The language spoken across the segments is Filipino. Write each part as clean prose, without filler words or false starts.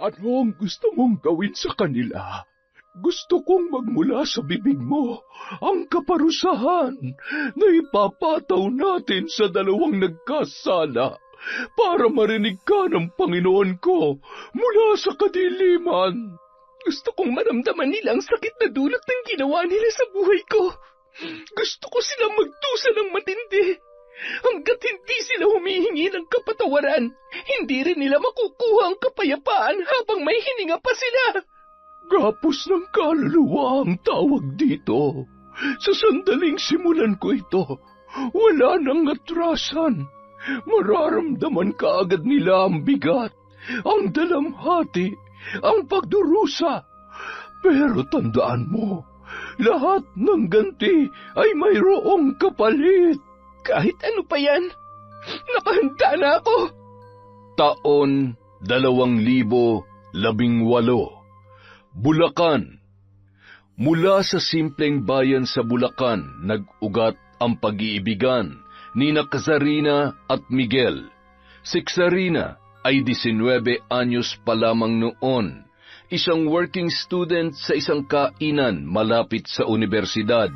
Ano ang gusto mong gawin sa kanila? Gusto kong magmula sa bibig mo ang kaparusahan na ipapataw natin sa dalawang nagkasala para marinig ka ng Panginoon ko mula sa kadiliman. Gusto kong maramdaman nila ang sakit na dulot ng ginawa nila sa buhay ko. Gusto ko silang magdusa ng matindi. Hanggat hindi sila humihingi ng kapatawaran, hindi rin nila makukuha ang kapayapaan habang may hininga pa sila. Gapos ng kaluluwa ang tawag dito. Sa sandaling simulan ko ito, wala nang atrasan. Mararamdaman ka agad nila ang bigat, ang dalamhati, ang pagdurusa. Pero tandaan mo, lahat ng ganti ay mayroong kapalit. Kahit ano pa yan, nakahanda na ako. Taon 2018, Bulacan. Mula sa simpleng bayan sa Bulacan, nag-ugat ang pag-iibigan ni Kazarina at Miguel. Si Kazarina ay 19 anyos pa lamang noon, isang working student sa isang kainan malapit sa universidad.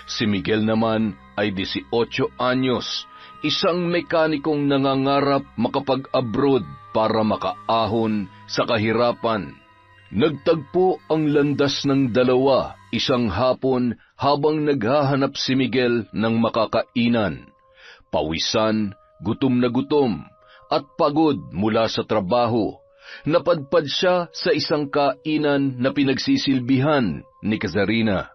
Si Miguel naman ay 18 anyos, isang mekanikong nangangarap makapag-abroad para makaahon sa kahirapan. Nagtagpo ang landas ng dalawa isang hapon habang naghahanap si Miguel ng makakainan. Pawisan, gutom na gutom, at pagod mula sa trabaho, napadpad siya sa isang kainan na pinagsisilbihan ni Kazarina.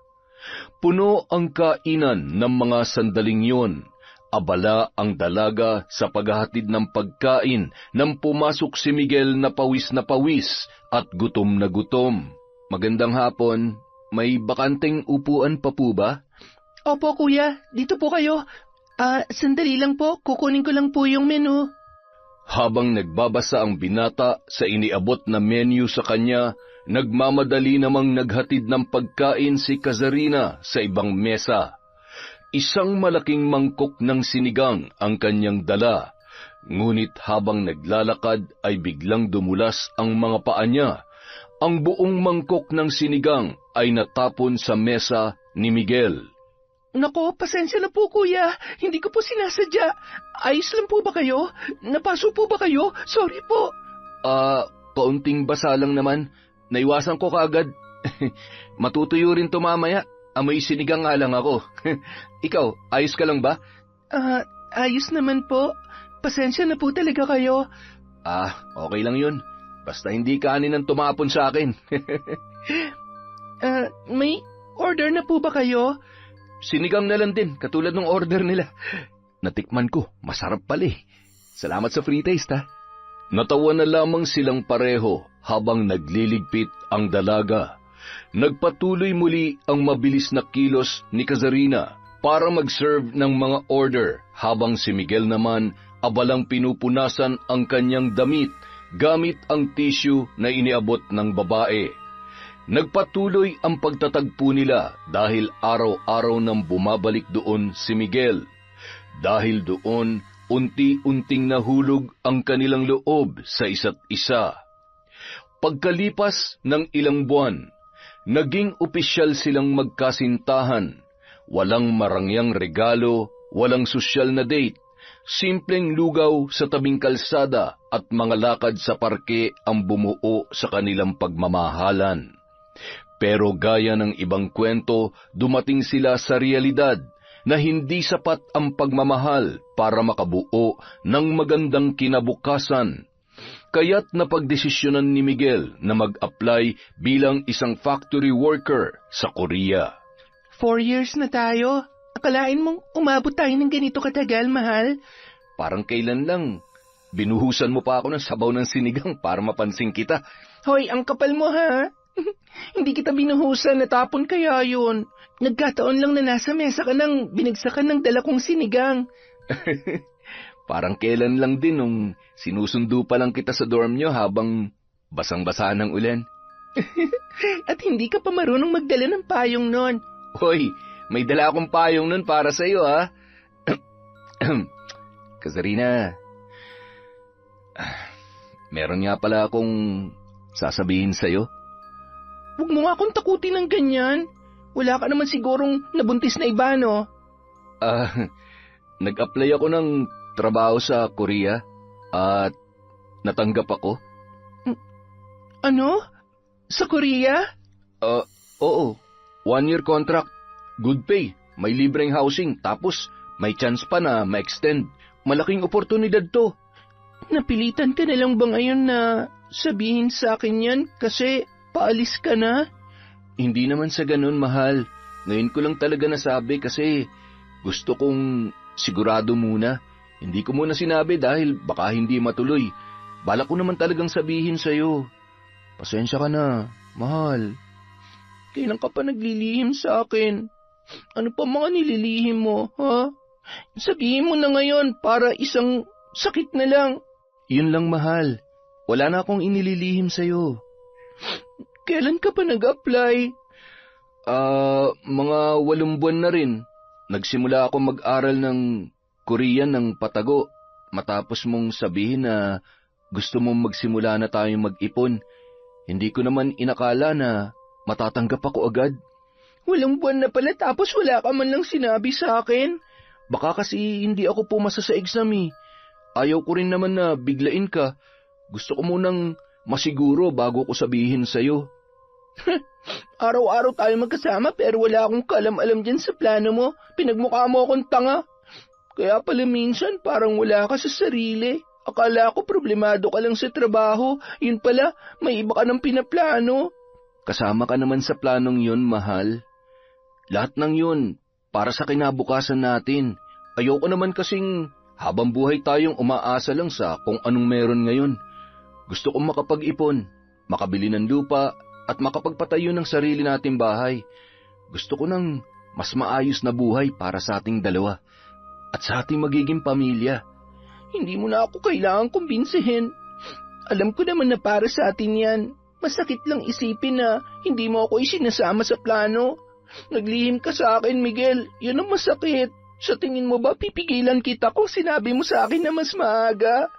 Puno ang kainan ng mga sandaling yun. Abala ang dalaga sa paghahatid ng pagkain nang pumasok si Miguel na pawis at gutom na gutom. Magandang hapon. May bakanteng upuan pa po ba? Opo, kuya. Dito po kayo. Sandali lang po. Kukunin ko lang po yung menu. Habang nagbabasa ang binata sa iniabot na menu sa kanya, nagmamadali namang naghatid ng pagkain si Kazarina sa ibang mesa. Isang malaking mangkok ng sinigang ang kanyang dala, ngunit habang naglalakad ay biglang dumulas ang mga paa niya. Ang buong mangkok ng sinigang ay natapon sa mesa ni Miguel. Nako, pasensya na po kuya. Hindi ko po sinasadya. Ayos lang po ba kayo? Napaso po ba kayo? Sorry po. Kaunting basa lang naman. Naiwasan ko kaagad. Matutuyo rin to mamaya. Amoy sinigang nga lang ako. Ikaw, ayos ka lang ba? Ayos naman po. Pasensya na po talaga kayo. Okay lang yun. Basta hindi kanin ang tumapon sa akin. May order na po ba kayo? Sinigang na lang din, katulad ng order nila. Natikman ko, masarap pala eh. Salamat sa free taste ha. Natawa na lamang silang pareho habang nagliligpit ang dalaga. Nagpatuloy muli ang mabilis na kilos ni Kazarina para mag-serve ng mga order habang si Miguel naman abalang pinupunasan ang kanyang damit gamit ang tissue na iniabot ng babae. Nagpatuloy ang pagtatagpo nila dahil araw-araw nang bumabalik doon si Miguel. Dahil doon, unti-unting nahulog ang kanilang loob sa isa't isa. Pagkalipas ng ilang buwan, naging opisyal silang magkasintahan. Walang marangyang regalo, walang sosyal na date, simpleng lugaw sa tabing kalsada at mga lakad sa parke ang bumuo sa kanilang pagmamahalan. Pero gaya ng ibang kwento, dumating sila sa realidad na hindi sapat ang pagmamahal para makabuo ng magandang kinabukasan. Kaya't napagdesisyonan ni Miguel na mag-apply bilang isang factory worker sa Korea. 4 years na tayo. Akalain mong umabot tayo ng ganito katagal, mahal? Parang kailan lang. Binuhusan mo pa ako ng sabaw ng sinigang para mapansin kita. Hoy, ang kapal mo ha? Hindi kita binuhusan, natapon kaya yun. Nagkataon lang na nasa mesa ka nang binagsakan ng dala kong sinigang. Parang kailan lang din nung sinusundo pa lang kita sa dorm nyo habang basang-basa ng ulan. At hindi ka pa marunong magdala ng payong nun. Hoy, may dala akong payong nun para sa iyo ha. Kazarina, meron nga pala akong sasabihin sa'yo. Huwag mo nga akong takutin ng ganyan. Wala ka naman sigurong nabuntis na iba, no? Nag-apply ako ng trabaho sa Korea at natanggap ako. Ano? Sa Korea? Oo. 1-year contract. Good pay. May libreng housing. Tapos, may chance pa na ma-extend. Malaking oportunidad to. Napilitan ka na lang ba ngayon na sabihin sa akin yan kasi paalis ka na? Hindi naman sa ganun, mahal. Ngayon ko lang talaga nasabi kasi gusto kong sigurado muna. Hindi ko muna sinabi dahil baka hindi matuloy. Balak ko naman talagang sabihin sa'yo. Pasensya ka na, mahal. Kailan ka pa naglilihim sa akin? Ano pa mga nililihim mo, ha? Sabihin mo na ngayon para isang sakit na lang. Yun lang, mahal. Wala na akong inililihim sa'yo. Kailan ka pa nag-apply? Mga 8 buwan na rin. Nagsimula ako mag-aral ng Korean ng patago. Matapos mong sabihin na gusto mong magsimula na tayong mag-ipon. Hindi ko naman inakala na matatanggap ako agad. 8 buwan na pala tapos wala ka man lang sinabi sa akin. Baka kasi hindi ako pumasa sa exam eh. Ayaw ko rin naman na biglain ka. Gusto ko munang masiguro bago ko sabihin sa'yo. Araw-araw tayo magkasama pero wala akong kalam-alam dyan sa plano mo. Pinagmukha mo akong tanga. Kaya pala minsan parang wala ka sa sarili. Akala ko problemado ka lang sa trabaho. Yun pala, may iba ka ng pinaplano. Kasama ka naman sa planong yun, mahal. Lahat ng yun, para sa kinabukasan natin. Ayoko naman kasing habang buhay tayong umaasa lang sa kung anong meron ngayon. Gusto kong makapag-ipon, makabili ng lupa, at makapagpatayo ng sarili nating bahay. Gusto ko ng mas maayos na buhay para sa ating dalawa at sa ating magiging pamilya. Hindi mo na ako kailangan kumbinsihin. Alam ko naman na para sa atin yan. Masakit lang isipin na hindi mo ako isinasama sa plano. Naglihim ka sa akin, Miguel. Yun ang masakit. Sa tingin mo ba pipigilan kita kung sinabi mo sa akin na mas maaga?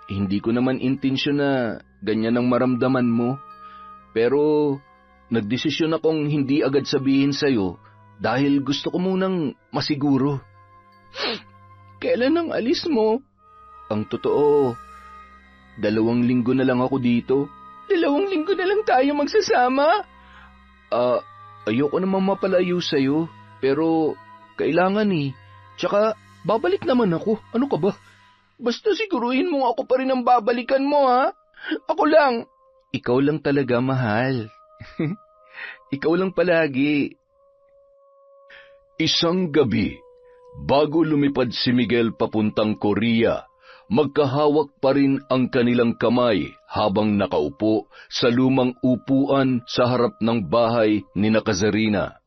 Hindi ko naman intensyon na ganyan ang maramdaman mo. Pero nagdesisyon akong hindi agad sabihin sa'yo dahil gusto ko munang masiguro. Kailan ang alis mo? Ang totoo, 2 linggo na lang ako dito. 2 linggo na lang tayo magsasama? Ayoko namang mapalayo sa'yo, pero kailangan eh. Tsaka, babalik naman ako. Ano ka ba? Basta siguruhin mo ako pa rin ang babalikan mo, ha? Ako lang. Ikaw lang talaga, mahal. Ikaw lang palagi. Isang gabi, bago lumipad si Miguel papuntang Korea, magkahawak pa rin ang kanilang kamay habang nakaupo sa lumang upuan sa harap ng bahay ni Kazarina.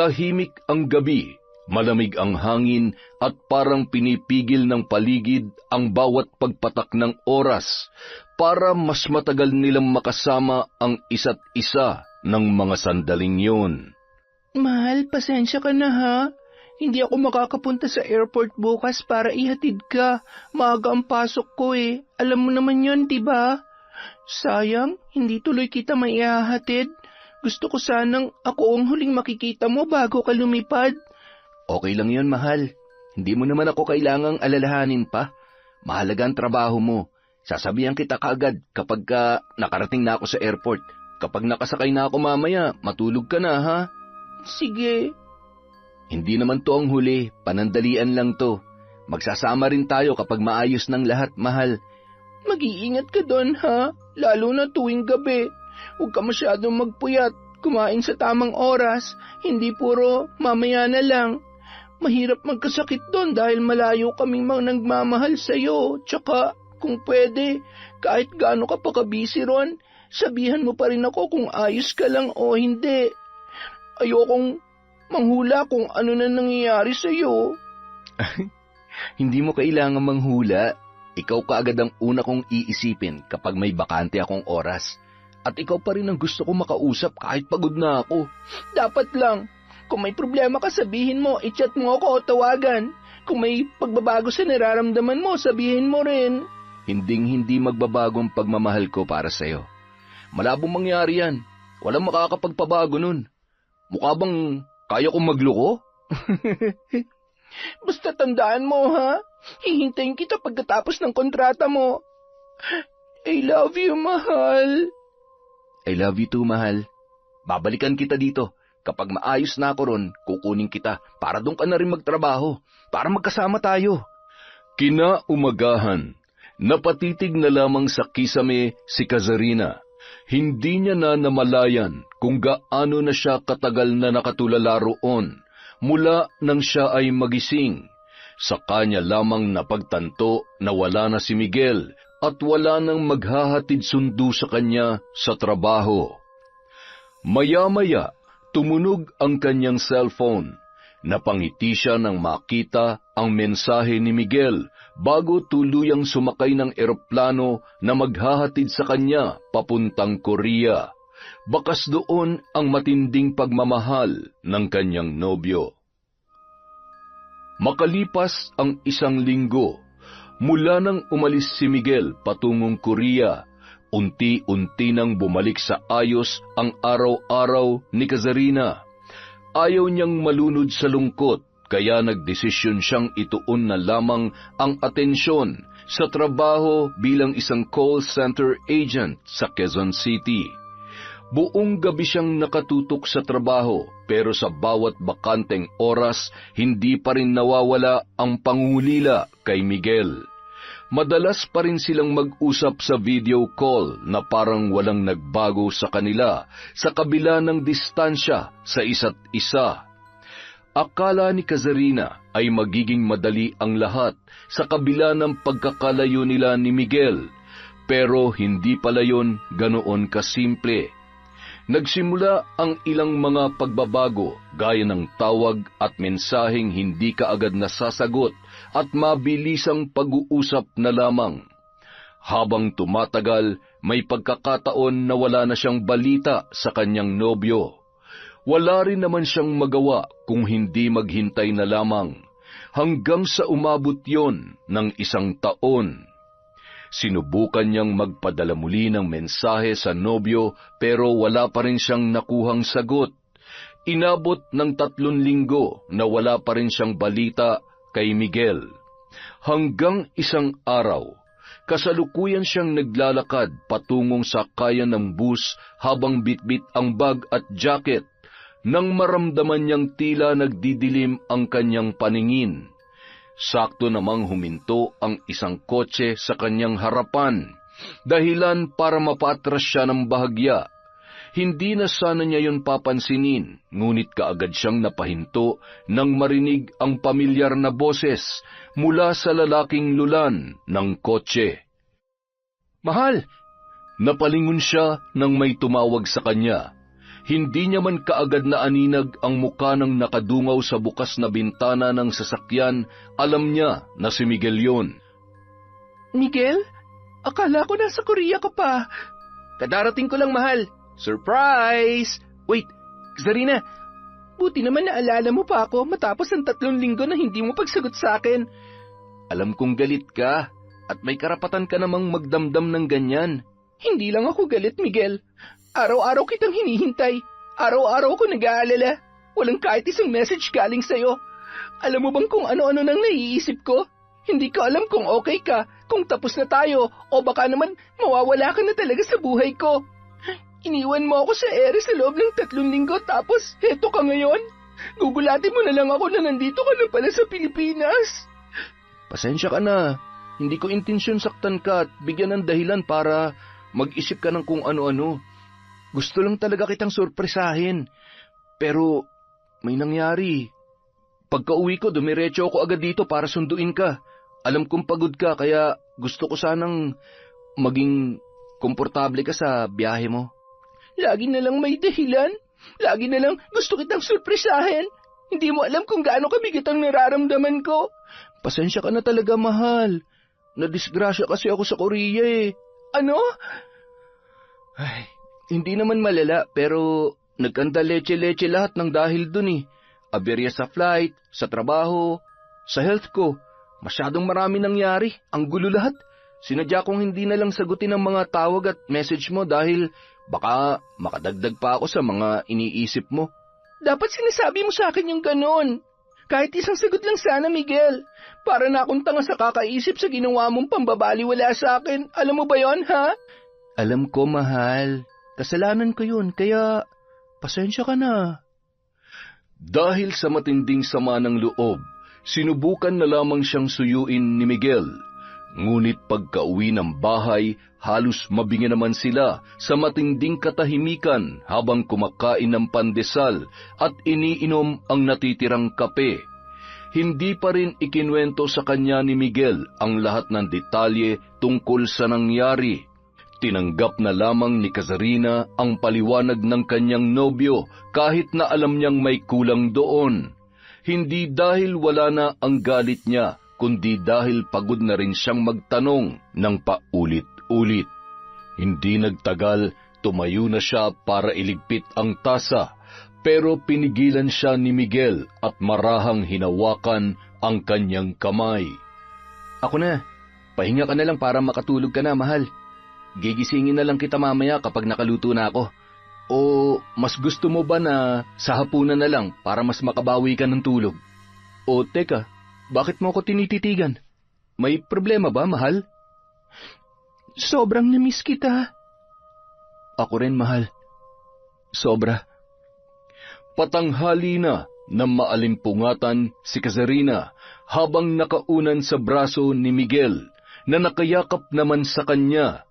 Tahimik ang gabi, malamig ang hangin at parang pinipigil ng paligid ang bawat pagpatak ng oras para mas matagal nilang makasama ang isa't isa ng mga sandaling yun. Mahal, pasensya ka na ha. Hindi ako makakapunta sa airport bukas para ihatid ka. Maaga ang pasok ko eh. Alam mo naman yun, diba? Sayang, hindi tuloy kita maihahatid. Gusto ko sanang ako ang huling makikita mo bago ka lumipad. Okay lang yun, mahal. Hindi mo naman ako kailangang alalahanin pa. Mahalaga ang trabaho mo. Sasabihan kita kaagad kapag nakarating na ako sa airport. Kapag nakasakay na ako mamaya, matulog ka na, ha? Sige. Hindi naman to ang huli, panandalian lang to. Magsasama rin tayo kapag maayos ng lahat, mahal. Mag-iingat ka doon, ha? Lalo na tuwing gabi. Huwag ka masyadong magpuyat. Kumain sa tamang oras. Hindi puro mamaya na lang. Mahirap magkasakit doon dahil malayo kaming mga nagmamahal sa'yo. Tsaka, kung pwede, kahit gaano ka pa kabisi ron, sabihan mo pa rin ako kung ayos ka lang o hindi. Ayokong manghula kung ano na nangyayari sa'yo. Hindi mo kailangan manghula. Ikaw kaagad ang una kong iisipin kapag may bakante akong oras. At ikaw pa rin ang gusto kong makausap kahit pagod na ako. Dapat lang. Kung may problema ka, sabihin mo, i-chat mo ako o tawagan. Kung may pagbabago sa nararamdaman mo, sabihin mo rin. Hinding-hindi magbabago ang pagmamahal ko para sa'yo. Malabong mangyari yan. Walang makakapagpabago nun. Mukha bang kaya kong magloko? Basta tandaan mo, ha? Hihintayin kita pagkatapos ng kontrata mo. I love you, mahal. I love you too, mahal. Babalikan kita dito. Kapag maayos na ako ron, kukunin kita para doon ka na rin magtrabaho, para magkasama tayo. Kinaumagahan, napatitig na lamang sa kisame si Kazarina. Hindi niya na namalayan kung gaano na siya katagal na nakatulala roon mula nang siya ay magising. Sa kanya lamang napagtanto na wala na si Miguel at wala nang maghahatid sundo sa kanya sa trabaho. Maya-maya, tumunog ang kanyang cellphone. Napangiti siya nang makita ang mensahe ni Miguel bago tuluyang sumakay ng eroplano na maghahatid sa kanya papuntang Korea. Bakas doon ang matinding pagmamahal ng kanyang nobyo. Makalipas ang 1 linggo, mula nang umalis si Miguel patungong Korea, unti-unti nang bumalik sa ayos ang araw-araw ni Kazarina. Ayaw niyang malunod sa lungkot, kaya nagdesisyon siyang ituon na lamang ang atensyon sa trabaho bilang isang call center agent sa Quezon City. Buong gabi siyang nakatutok sa trabaho, pero sa bawat bakanteng oras, hindi pa rin nawawala ang pangungulila kay Miguel. Madalas pa rin silang mag-usap sa video call na parang walang nagbago sa kanila sa kabila ng distansya sa isa't isa. Akala ni Kazarina ay magiging madali ang lahat sa kabila ng pagkakalayo nila ni Miguel, pero hindi pala yun ganoon kasimple. Nagsimula ang ilang mga pagbabago gaya ng tawag at mensaheng hindi kaagad nasasagot at mabilisang pag-uusap na lamang. Habang tumatagal, may pagkakataon na wala na siyang balita sa kanyang nobyo. Wala rin naman siyang magawa kung hindi maghintay na lamang, hanggang sa umabot yon ng 1 taon. Sinubukan niyang magpadala muli ng mensahe sa nobyo pero wala pa rin siyang nakuhang sagot. Inabot ng 3 linggo na wala pa rin siyang balita kay Miguel. Hanggang isang araw, kasalukuyan siyang naglalakad patungong sakayan ng bus habang bitbit ang bag at jacket nang maramdaman niyang tila nagdidilim ang kanyang paningin. Sakto namang huminto ang isang kotse sa kanyang harapan, dahilan para mapatras siya ng bahagya. Hindi na sana niya yun papansinin, ngunit kaagad siyang napahinto nang marinig ang pamilyar na boses mula sa lalaking lulan ng kotse. Mahal! Napalingon siya nang may tumawag sa kanya. Hindi niya man kaagad na aninag ang muka ng nakadungaw sa bukas na bintana ng sasakyan, alam niya na si Miguel yun. Miguel? Akala ko nasa Korea ka pa. Kadarating ko lang, mahal. Surprise! Wait, Kazarina, buti naman naalala mo pa ako matapos ang 3 linggo na hindi mo pagsagot sa akin. Alam kong galit ka at may karapatan ka namang magdamdam ng ganyan. Hindi lang ako galit, Miguel. Araw-araw kitang hinihintay. Araw-araw ko nag-aalala. Walang kahit isang message galing sa'yo. Alam mo bang kung ano-ano nang naiisip ko? Hindi ko alam kung okay ka, kung tapos na tayo, o baka naman mawawala ka na talaga sa buhay ko. Iniwan mo ako sa ere sa loob ng 3 linggo tapos heto ka ngayon. Gugulatin mo na lang ako na nandito ka na pala sa Pilipinas. Pasensya ka na. Hindi ko intensyon saktan ka at bigyan ng dahilan para mag-isip ka ng kung ano-ano. Gusto lang talaga kitang sorpresahin. Pero may nangyari. Pagka-uwi ko, dumiretso ako agad dito para sunduin ka. Alam kong pagod ka, kaya gusto ko sanang maging komportable ka sa biyahe mo. Lagi na lang may dahilan. Lagi na lang gusto kitang sorpresahin. Hindi mo alam kung gaano kabigat ang nararamdaman ko. Pasensya ka na talaga, mahal. Nadisgrasya kasi ako sa Korea eh. Ano? Ay, hindi naman malala, pero nagkanda leche-leche lahat ng dahil dun eh. Aberya sa flight, sa trabaho, sa health ko. Masyadong marami nangyari, ang gulo lahat. Sinadya kong hindi na lang sagutin ang mga tawag at message mo dahil baka makadagdag pa ako sa mga iniisip mo. Dapat sinasabi mo sa akin yung ganon. Kahit isang sagot lang sana, Miguel. Para na akong tanga sa kakaisip sa ginawa mong pambabaliwala sa akin. Alam mo ba yon, ha? Alam ko, mahal. Kasalanan ko yun, kaya pasensya ka na. Dahil sa matinding sama ng loob, sinubukan na lamang siyang suyuin ni Miguel. Ngunit pagka-uwi ng bahay, halos mabingi naman sila sa matinding katahimikan habang kumakain ng pandesal at iniinom ang natitirang kape. Hindi pa rin ikinwento sa kanya ni Miguel ang lahat ng detalye tungkol sa nangyari. Tinanggap na lamang ni Kazarina ang paliwanag ng kanyang nobyo kahit na alam niyang may kulang doon. Hindi dahil wala na ang galit niya, kundi dahil pagod na rin siyang magtanong ng paulit-ulit. Hindi nagtagal, tumayo na siya para iligpit ang tasa, pero pinigilan siya ni Miguel at marahang hinawakan ang kanyang kamay. Ako na, pahinga ka na lang para makatulog ka na, mahal. Gigisingin na lang kita mamaya kapag nakaluto na ako. O mas gusto mo ba na sa hapunan na lang para mas makabawi ka ng tulog? O teka, bakit mo ako tinititigan? May problema ba, mahal? Sobrang namiss kita. Ako rin, mahal. Sobra. Patanghali na maalimpungatan si Kazarina habang nakaunan sa braso ni Miguel na nakayakap naman sa kanya.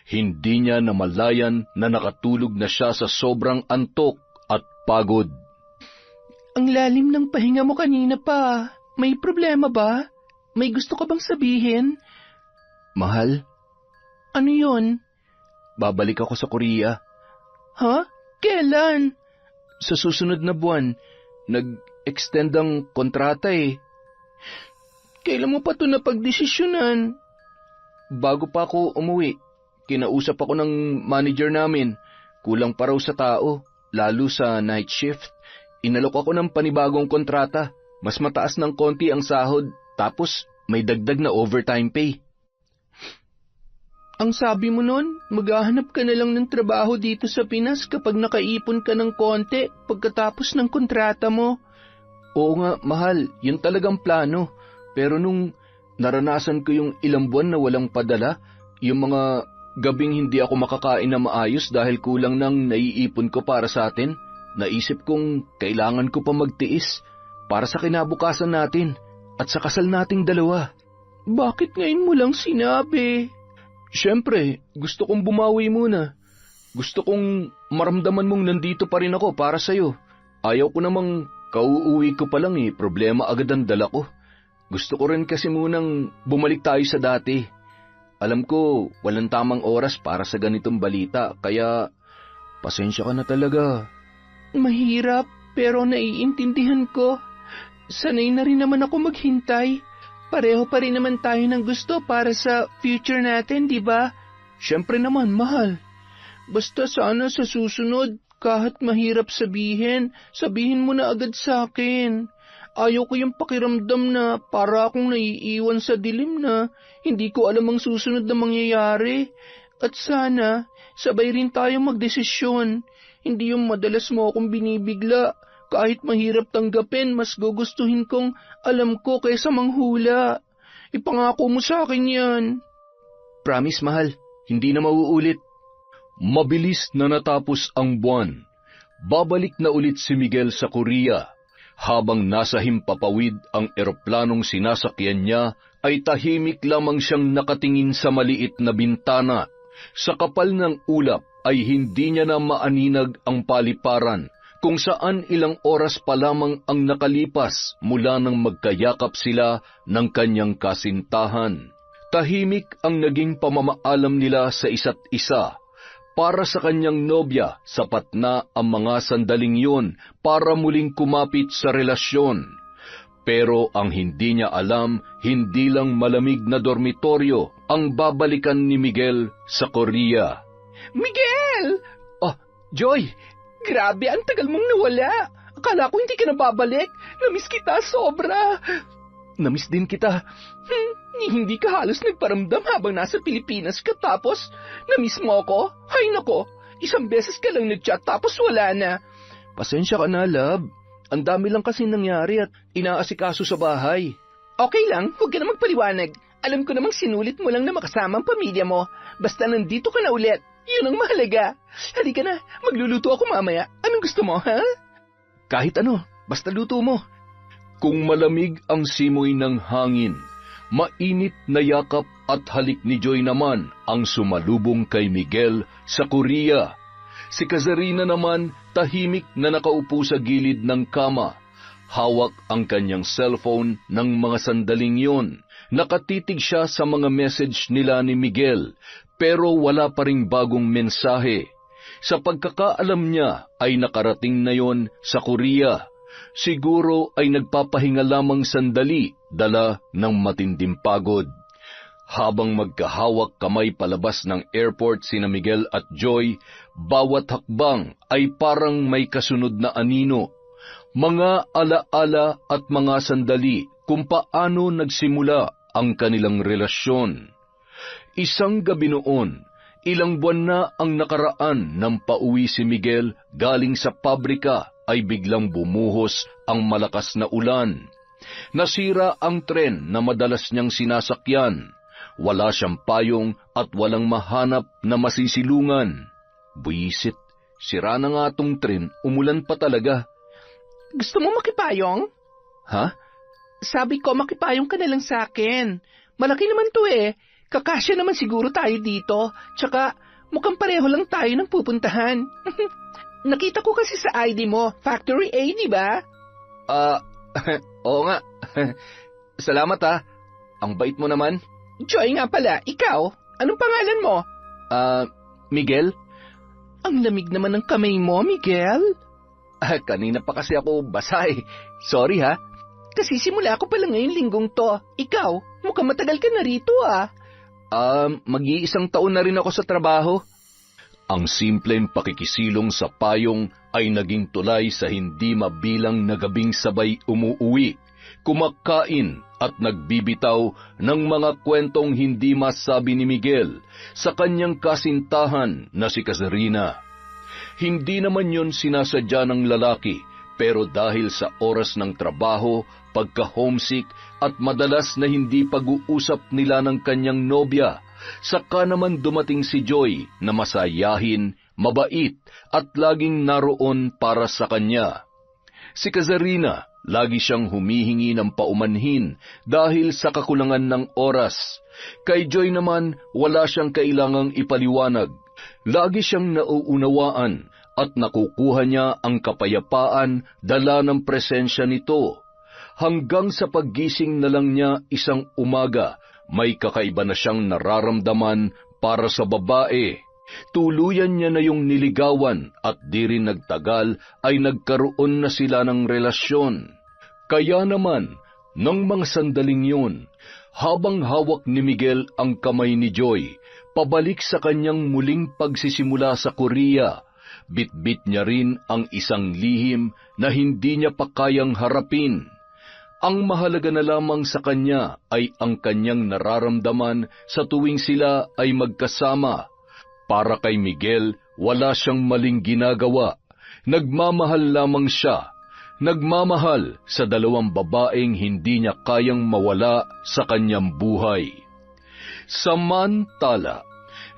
Hindi niya namalayan na nakatulog na siya sa sobrang antok at pagod. Ang lalim ng pahinga mo kanina pa. May problema ba? May gusto ka bang sabihin? Mahal? Ano yun? Babalik ako sa Korea. Ha? Kailan? Sa susunod na buwan. Nag-extend ang kontrata eh. Kailan mo pa ito napagdesisyonan? Bago pa ako umuwi, kinausap ako ng manager namin. Kulang pa raw sa tao, lalo sa night shift. Inalok ako ng panibagong kontrata. Mas mataas ng konti ang sahod, tapos may dagdag na overtime pay. Ang sabi mo nun, maghahanap ka na lang ng trabaho dito sa Pinas kapag nakaipon ka ng konti pagkatapos ng kontrata mo. Oo nga, mahal, yun talagang plano. Pero nung naranasan ko yung ilang buwan na walang padala, yung mga gabing hindi ako makakain na maayos dahil kulang ng naiipon ko para sa atin, naisip kong kailangan ko pa magtiis para sa kinabukasan natin at sa kasal nating dalawa. Bakit ngayon mo lang sinabi? Siyempre, gusto kong bumawi muna. Gusto kong maramdaman mong nandito pa rin ako para sa'yo. Ayaw ko namang kauuwi ko pa lang problema agad ang dala ko. Gusto ko rin kasi munang bumalik tayo sa dati. Alam ko, walang tamang oras para sa ganitong balita, kaya pasensya ka na talaga. Mahirap, pero naiintindihan ko. Sanay na rin naman ako maghintay. Pareho pa rin naman tayo ng gusto para sa future natin, di ba? Siyempre naman, mahal. Basta sana sa susunod, kahit mahirap sabihin, sabihin mo na agad sa akin. Ayaw ko yung pakiramdam na para akong naiiwan sa dilim na hindi ko alam ang susunod na mangyayari. At sana, sabay rin tayo magdesisyon. Hindi yung madalas mo akong binibigla. Kahit mahirap tanggapin, mas gugustuhin kong alam ko kaysa manghula. Ipangako mo sa akin yan. Promise, mahal. Hindi na mauulit. Mabilis na natapos ang buwan. Babalik na ulit si Miguel sa Korea. Habang nasa himpapawid ang eroplanong sinasakyan niya, ay tahimik lamang siyang nakatingin sa maliit na bintana. Sa kapal ng ulap ay hindi niya na maaninag ang paliparan, kung saan ilang oras pa lamang ang nakalipas mula nang magkayakap sila ng kanyang kasintahan. Tahimik ang naging pamamaalam nila sa isa't isa. Para sa kanyang nobya, sapat na ang mga sandaling yun para muling kumapit sa relasyon. Pero ang hindi niya alam, hindi lang malamig na dormitoryo ang babalikan ni Miguel sa Korea. Miguel! Ah, Joy! Grabe, ang tagal mong nawala. Akala ko hindi ka na babalik. Namiss kita sobra. Namiss din kita. Hindi ka halos nagparamdam habang nasa Pilipinas ka tapos namiss mo ako? Hay nako, isang beses ka lang nag-chat tapos wala na. Pasensya ka na, love. Ang dami lang kasi nangyari at inaasikaso sa bahay. Okay lang, huwag ka na magpaliwanag. Alam ko namang sinulit mo lang na makasama ang pamilya mo. Basta nandito ka na ulit. Yun ang mahalaga. Halika na, magluluto ako mamaya. Anong gusto mo, ha? Kahit ano, basta luto mo. Kung malamig ang simoy ng hangin, mainit na yakap at halik ni Joy naman ang sumalubong kay Miguel sa Korea. Si Kazarina naman tahimik na nakaupo sa gilid ng kama. Hawak ang kanyang cellphone ng mga sandaling yon. Nakatitig siya sa mga message nila ni Miguel, pero wala pa ring bagong mensahe. Sa pagkakaalam niya ay nakarating na yon sa Korea. Siguro ay nagpapahinga lamang sandali, dala ng matinding pagod. Habang magkahawak kamay palabas ng airport sina Miguel at Joy, bawat hakbang ay parang may kasunod na anino. Mga alaala at mga sandali kung paano nagsimula ang kanilang relasyon. Isang gabi noon, ilang buwan na ang nakaraan nang pauwi si Miguel galing sa pabrika ay biglang bumuhos ang malakas na ulan. Nasira ang tren na madalas niyang sinasakyan. Wala siyang payong at walang mahanap na masisilungan. Buisit, sira na nga tong tren, umulan pa talaga. Gusto mo makipayong? Ha? Sabi ko makipayong ka na lang sa akin. Malaki naman to eh. Kakasya naman siguro tayo dito. Tsaka mukhang pareho lang tayo ng pupuntahan. Nakita ko kasi sa ID mo, Factory A, di ba? Oo nga. Salamat ha. Ang bait mo naman. Joy nga pala, ikaw? Anong pangalan mo? Miguel? Ang lamig naman ng kamay mo, Miguel. Kanina pa kasi ako basa eh. Sorry ha. Kasi simula ko pala ngayong linggong to. Ikaw, mukhang matagal ka na rito ah. Mag-iisang taon na rin ako sa trabaho. Ang simpleng pakikisilong sa payong ay naging tulay sa hindi mabilang na gabing sabay umuuwi, kumakain at nagbibitaw ng mga kwentong hindi masabi ni Miguel sa kanyang kasintahan na si Kazarina. Hindi naman yon sinasadya ng lalaki, pero dahil sa oras ng trabaho, pagka-homesick at madalas na hindi pag-uusap nila ng kanyang nobya, saka naman dumating si Joy na masayahin, mabait at laging naroon para sa kanya. Si Kazarina, lagi siyang humihingi ng paumanhin dahil sa kakulangan ng oras. Kay Joy naman, wala siyang kailangang ipaliwanag. Lagi siyang nauunawaan at nakukuha niya ang kapayapaan dala ng presensya nito. Hanggang sa paggising na lang niya isang umaga, may kakaiba na siyang nararamdaman para sa babae. Tuluyan niya na yung niligawan at di rin nagtagal ay nagkaroon na sila ng relasyon. Kaya naman, ng mga sandaling yun, habang hawak ni Miguel ang kamay ni Joy, pabalik sa kanyang muling pagsisimula sa Korea, bitbit niya rin ang isang lihim na hindi niya pa kayang harapin. Ang mahalaga na lamang sa kanya ay ang kanyang nararamdaman sa tuwing sila ay magkasama. Para kay Miguel, wala siyang maling ginagawa. Nagmamahal lamang siya. Nagmamahal sa dalawang babaeng hindi niya kayang mawala sa kanyang buhay. Samantala,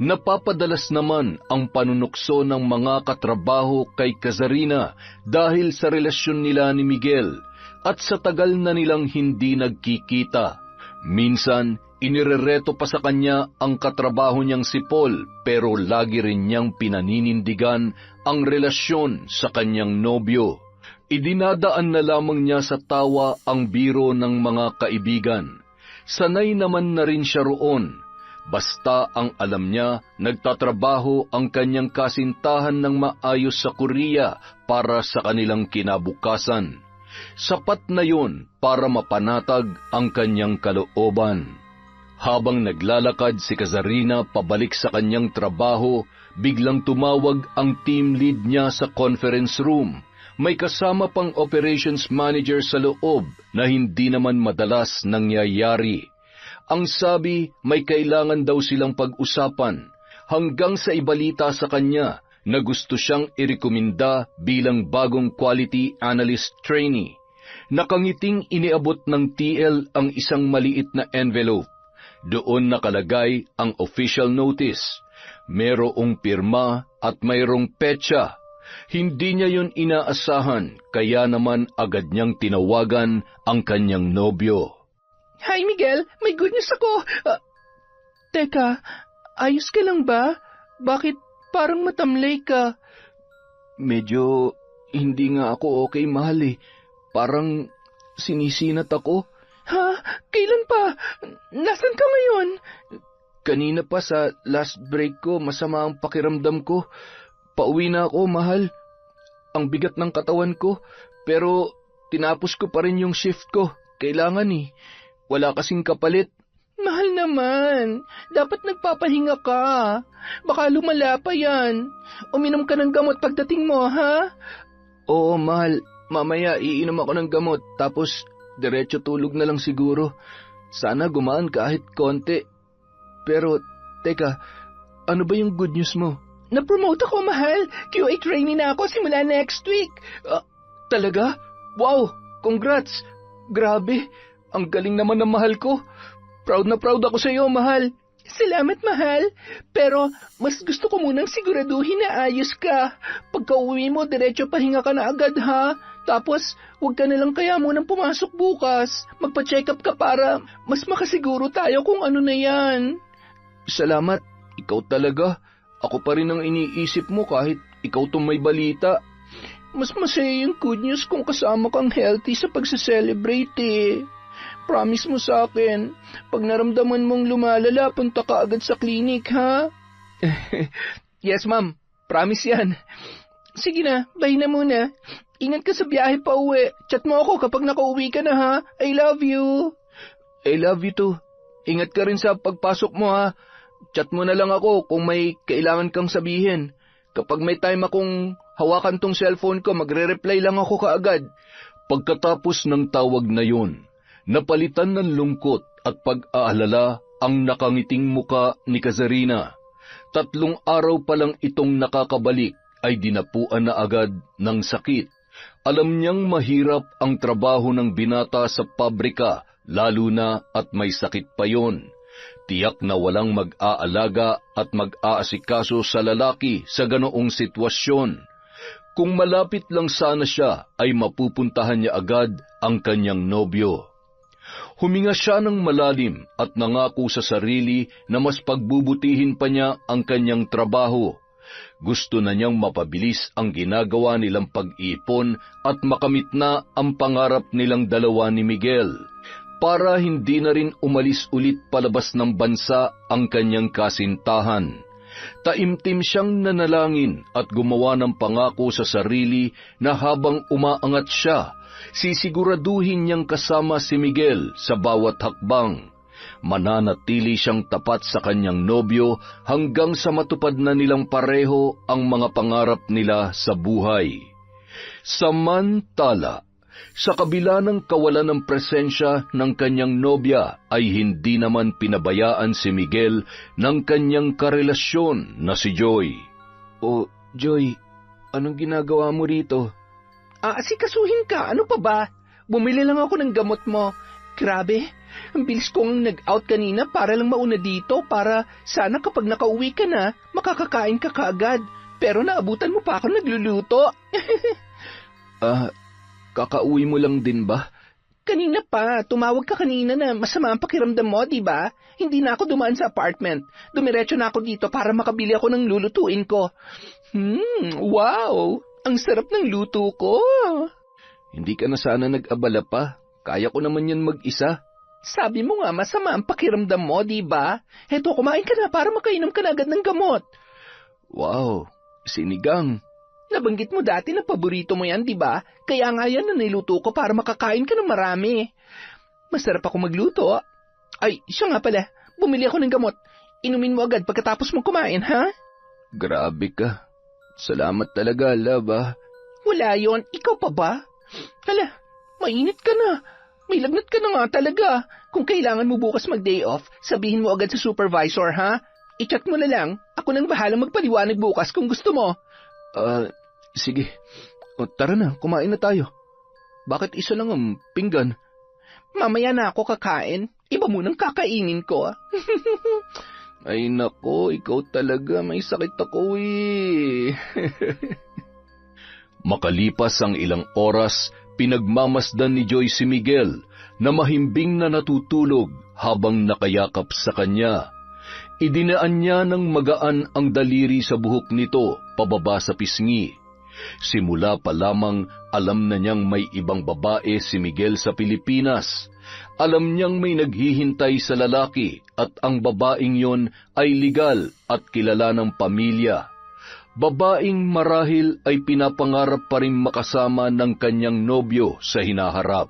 napapadalas naman ang panunukso ng mga katrabaho kay Kazarina dahil sa relasyon nila ni Miguel at sa tagal na nilang hindi nagkikita. Minsan, inirereto pa sa kanya ang katrabaho niyang si Paul, pero lagi rin niyang pinaninindigan ang relasyon sa kanyang nobyo. Idinadaan na lamang niya sa tawa ang biro ng mga kaibigan. Sanay naman na rin siya roon. Basta ang alam niya, nagtatrabaho ang kanyang kasintahan ng maayos sa Korea para sa kanilang kinabukasan. Sapat na yun para mapanatag ang kanyang kalooban. Habang naglalakad si Kazarina pabalik sa kanyang trabaho, biglang tumawag ang team lead niya sa conference room. May kasama pang operations manager sa loob na hindi naman madalas nangyayari. Ang sabi, may kailangan daw silang pag-usapan hanggang sa ibalita sa kanya na gusto siyang irekomenda bilang bagong quality analyst trainee. Nakangiting iniabot ng TL ang isang maliit na envelope. Doon nakalagay ang official notice. Merong pirma at mayroong petsa. Hindi niya yun inaasahan, kaya naman agad niyang tinawagan ang kanyang nobyo. Hi, Miguel. May good news ako. Teka, ayos ka lang ba? Bakit parang matamlay ka? Medyo hindi nga ako okay, mahal eh. Parang sinisinat ako. Ha? Kailan pa? Nasaan ka ngayon? Kanina pa sa last break ko, masama ang pakiramdam ko. Pauwi na ako, mahal. Ang bigat ng katawan ko, pero tinapos ko pa rin yung shift ko. Kailangan eh. Wala kasing kapalit. Mahal naman. Dapat nagpapahinga ka. Baka lumala pa yan. Uminom ka ng gamot pagdating mo, ha? Oo, mahal. Mamaya iinom ako ng gamot, tapos diretso tulog na lang siguro. Sana gumaan kahit konti. Pero, teka, ano ba yung good news mo? Na-promote ako, mahal. QA trainee na ako simula next week. Talaga? Wow! Congrats! Grabe! Ang galing naman ng mahal ko. Proud na proud ako sa iyo, mahal. Salamat, mahal. Pero mas gusto ko munang siguraduhin na ayos ka. Pagka uwi mo, diretso pahinga ka na agad, ha? Tapos, huwag ka nalang kaya munang pumasok bukas. Magpa-check up ka para mas makasiguro tayo kung ano na yan. Salamat. Ikaw talaga. Ako pa rin ang iniisip mo kahit ikaw tong may balita. Mas masaya yung good news kung kasama kang healthy sa pagse-celebrate eh. Promise mo sa akin, pag naramdaman mong lumalala, punta ka agad sa klinik, ha? Yes, ma'am. Promise yan. Sige na, bye na muna. Ingat ka sa biyahe pa uwi. Chat mo ako kapag nakauwi ka na, ha? I love you. I love you too. Ingat ka rin sa pagpasok mo, ha? Chat mo na lang ako kung may kailangan kang sabihin. Kapag may time akong hawakan tong cellphone ko, magre-reply lang ako kaagad. Pagkatapos ng tawag na yun, napalitan ng lungkot at pag-aalala ang nakangiting muka ni Kazarina. 3 araw pa lang itong nakakabalik ay dinapuan na agad ng sakit. Alam niyang mahirap ang trabaho ng binata sa pabrika, lalo na at may sakit pa yon. Tiyak na walang mag-aalaga at mag-aasikaso sa lalaki sa ganoong sitwasyon. Kung malapit lang sana siya, ay mapupuntahan niya agad ang kanyang nobyo. Huminga siya ng malalim at nangako sa sarili na mas pagbubutihin pa niya ang kanyang trabaho. Gusto na niyang mapabilis ang ginagawa nilang pag-iipon at makamit na ang pangarap nilang dalawa ni Miguel, para hindi na rin umalis ulit palabas ng bansa ang kanyang kasintahan. Taimtim siyang nanalangin at gumawa ng pangako sa sarili na habang umaangat siya, sisiguraduhin niyang kasama si Miguel sa bawat hakbang. Mananatili siyang tapat sa kanyang nobyo hanggang sa matupad na nilang pareho ang mga pangarap nila sa buhay. Samantala, sa kabila ng kawalan ng presensya ng kanyang nobya ay hindi naman pinabayaan si Miguel ng kanyang karelasyon na si Joy. O, Joy, anong ginagawa mo rito? Asikasuhin ka, ano pa ba? Bumili lang ako ng gamot mo. Grabe, ang bilis kong nag-out kanina para lang mauna dito para sana kapag nakauwi ka na, makakakain ka kaagad. Pero naabutan mo pa ako nagluluto. Kakauwi mo lang din ba? Kanina pa, tumawag ka kanina na masama ang pakiramdam mo, di ba? Hindi na ako dumaan sa apartment. Dumiretso na ako dito para makabili ako ng lulutuin ko. Wow! Ang sarap ng luto ko. Hindi ka na sana nag-abala pa. Kaya ko naman yan mag-isa. Sabi mo nga masama ang pakiramdam mo, di ba? Heto, kumain ka na para makainom ka na agad ng gamot. Wow, sinigang. Nabanggit mo dati na paborito mo yan, di ba? Kaya nga yan na niluto ko para makakain ka ng marami. Masarap ako magluto. Ay, siya nga pala. Bumili ako ng gamot. Inumin mo agad pagkatapos mo kumain, ha? Grabe ka. Salamat talaga, love, ah. Wala yon, ikaw pa ba? Hala, mainit ka na. May lagnat ka na nga talaga. Kung kailangan mo bukas mag-day off, sabihin mo agad sa supervisor, ha? I-chat mo na lang. Ako nang bahalang magpaliwanag bukas kung gusto mo. Sige. Tara na, kumain na tayo. Bakit isa lang ang pinggan? Mamaya na ako kakain. Iba munang kakainin ko, ah. Ay nako, ikaw talaga, may sakit ako eh. Makalipas ang ilang oras, pinagmamasdan ni Joy si Miguel na mahimbing na natutulog habang nakayakap sa kanya. Idinaan niya ng magaan ang daliri sa buhok nito pababa sa pisngi. Simula pa lamang alam na niyang may ibang babae si Miguel sa Pilipinas. Alam niyang may naghihintay sa lalaki at ang babaeng yon ay legal at kilala ng pamilya. Babaeng marahil ay pinapangarap pa rin makasama ng kanyang nobyo sa hinaharap.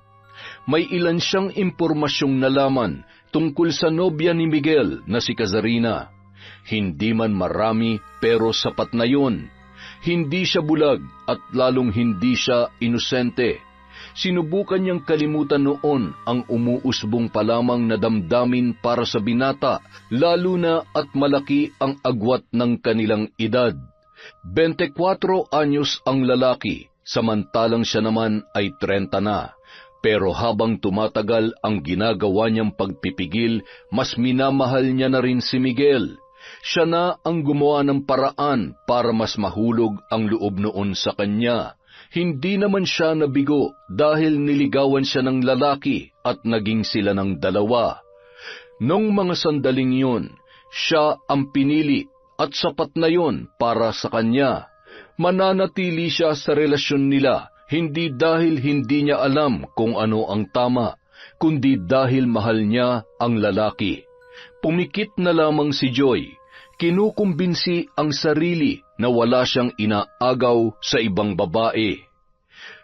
May ilan siyang impormasyong nalaman tungkol sa nobya ni Miguel na si Kazarina. Hindi man marami pero sapat na yun. Hindi siya bulag at lalong hindi siya inosente. Sinubukan niyang kalimutan noon ang umuusbong pa lamang na damdamin para sa binata, lalo na at malaki ang agwat ng kanilang edad. 24 anyos ang lalaki, samantalang siya naman ay 30 na. Pero habang tumatagal ang ginagawa niyang pagpipigil, mas minamahal niya na rin si Miguel. Siya na ang gumawa ng paraan para mas mahulog ang loob noon sa kanya. Hindi naman siya nabigo dahil niligawan siya ng lalaki at naging sila ng dalawa. Nung mga sandaling yun, siya ang pinili at sapat na yun para sa kanya. Mananatili siya sa relasyon nila, hindi dahil hindi niya alam kung ano ang tama, kundi dahil mahal niya ang lalaki. Pumikit na lamang si Joy. Kinukumbinsi ang sarili na wala siyang inaagaw sa ibang babae.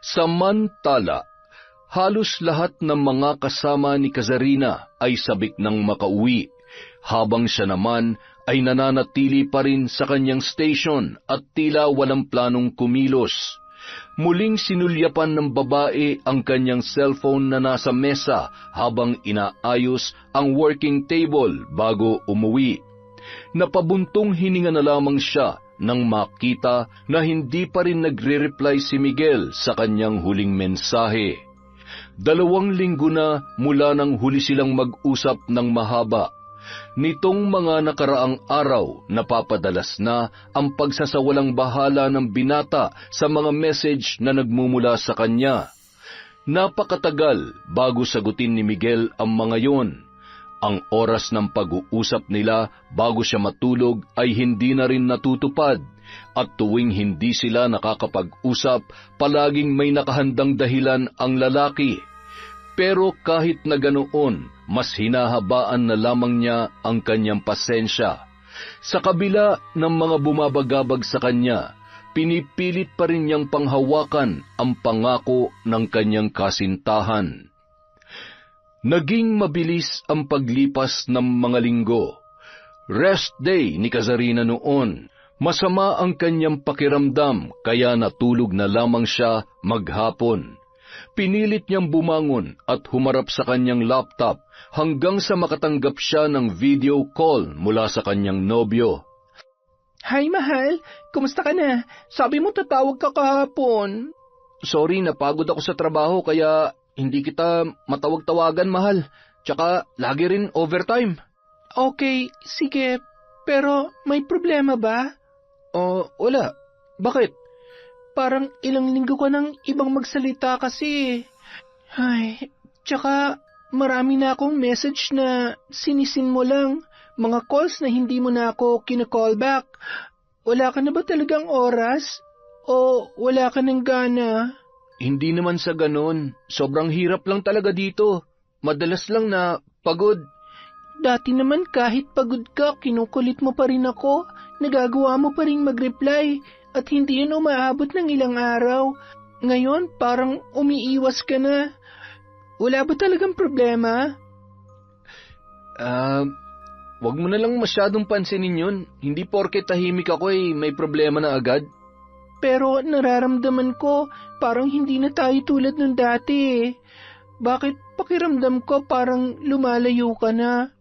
Samantala, halos lahat ng mga kasama ni Kazarina ay sabik ng makauwi, habang siya naman ay nananatili pa rin sa kanyang station at tila walang planong kumilos. Muling sinulyapan ng babae ang kanyang cellphone na nasa mesa habang inaayos ang working table bago umuwi. Napabuntong hininga na lamang siya nang makita na hindi pa rin nagre-reply si Miguel sa kanyang huling mensahe. 2 linggo na mula nang huli silang mag-usap ng mahaba. Nitong mga nakaraang araw, napapadalas na ang pagsasawalang bahala ng binata sa mga message na nagmumula sa kanya. Napakatagal bago sagutin ni Miguel ang mga yon. Ang oras ng pag-uusap nila bago siya matulog ay hindi na rin natutupad, at tuwing hindi sila nakakapag-usap, palaging may nakahandang dahilan ang lalaki. Pero kahit na ganoon, mas hinahabaan na lamang niya ang kanyang pasensya. Sa kabila ng mga bumabagabag sa kanya, pinipilit pa rin niyang panghawakan ang pangako ng kanyang kasintahan. Naging mabilis ang paglipas ng mga linggo. Rest day ni Kazarina noon. Masama ang kanyang pakiramdam kaya natulog na lamang siya maghapon. Pinilit niyang bumangon at humarap sa kanyang laptop hanggang sa makatanggap siya ng video call mula sa kanyang nobyo. Hi, mahal. Kumusta ka na? Sabi mo tatawag ka kahapon. Sorry, napagod ako sa trabaho kaya hindi kita matawag-tawagan, mahal. Tsaka lagi rin overtime. Okay, sige. Pero may problema ba? Wala. Bakit? Parang ilang linggo ka nang ibang magsalita kasi. Ay, tsaka marami na akong message na sinisin mo lang. Mga calls na hindi mo na ako kina-callback. Wala ka na ba talagang oras? O wala ka ng gana? Hindi naman sa ganon. Sobrang hirap lang talaga dito. Madalas lang na pagod. Dati naman kahit pagod ka, kinukulit mo pa rin ako. Nagagawa mo pa rin mag-reply at hindi yun umaabot ng ilang araw. Ngayon parang umiiwas ka na. Wala ba talagang problema? Wag mo na lang masyadong pansinin yun. Hindi porke tahimik ako may problema na agad. Pero nararamdaman ko parang hindi na tayo tulad ng dati eh. Bakit pakiramdam ko parang lumalayo ka na?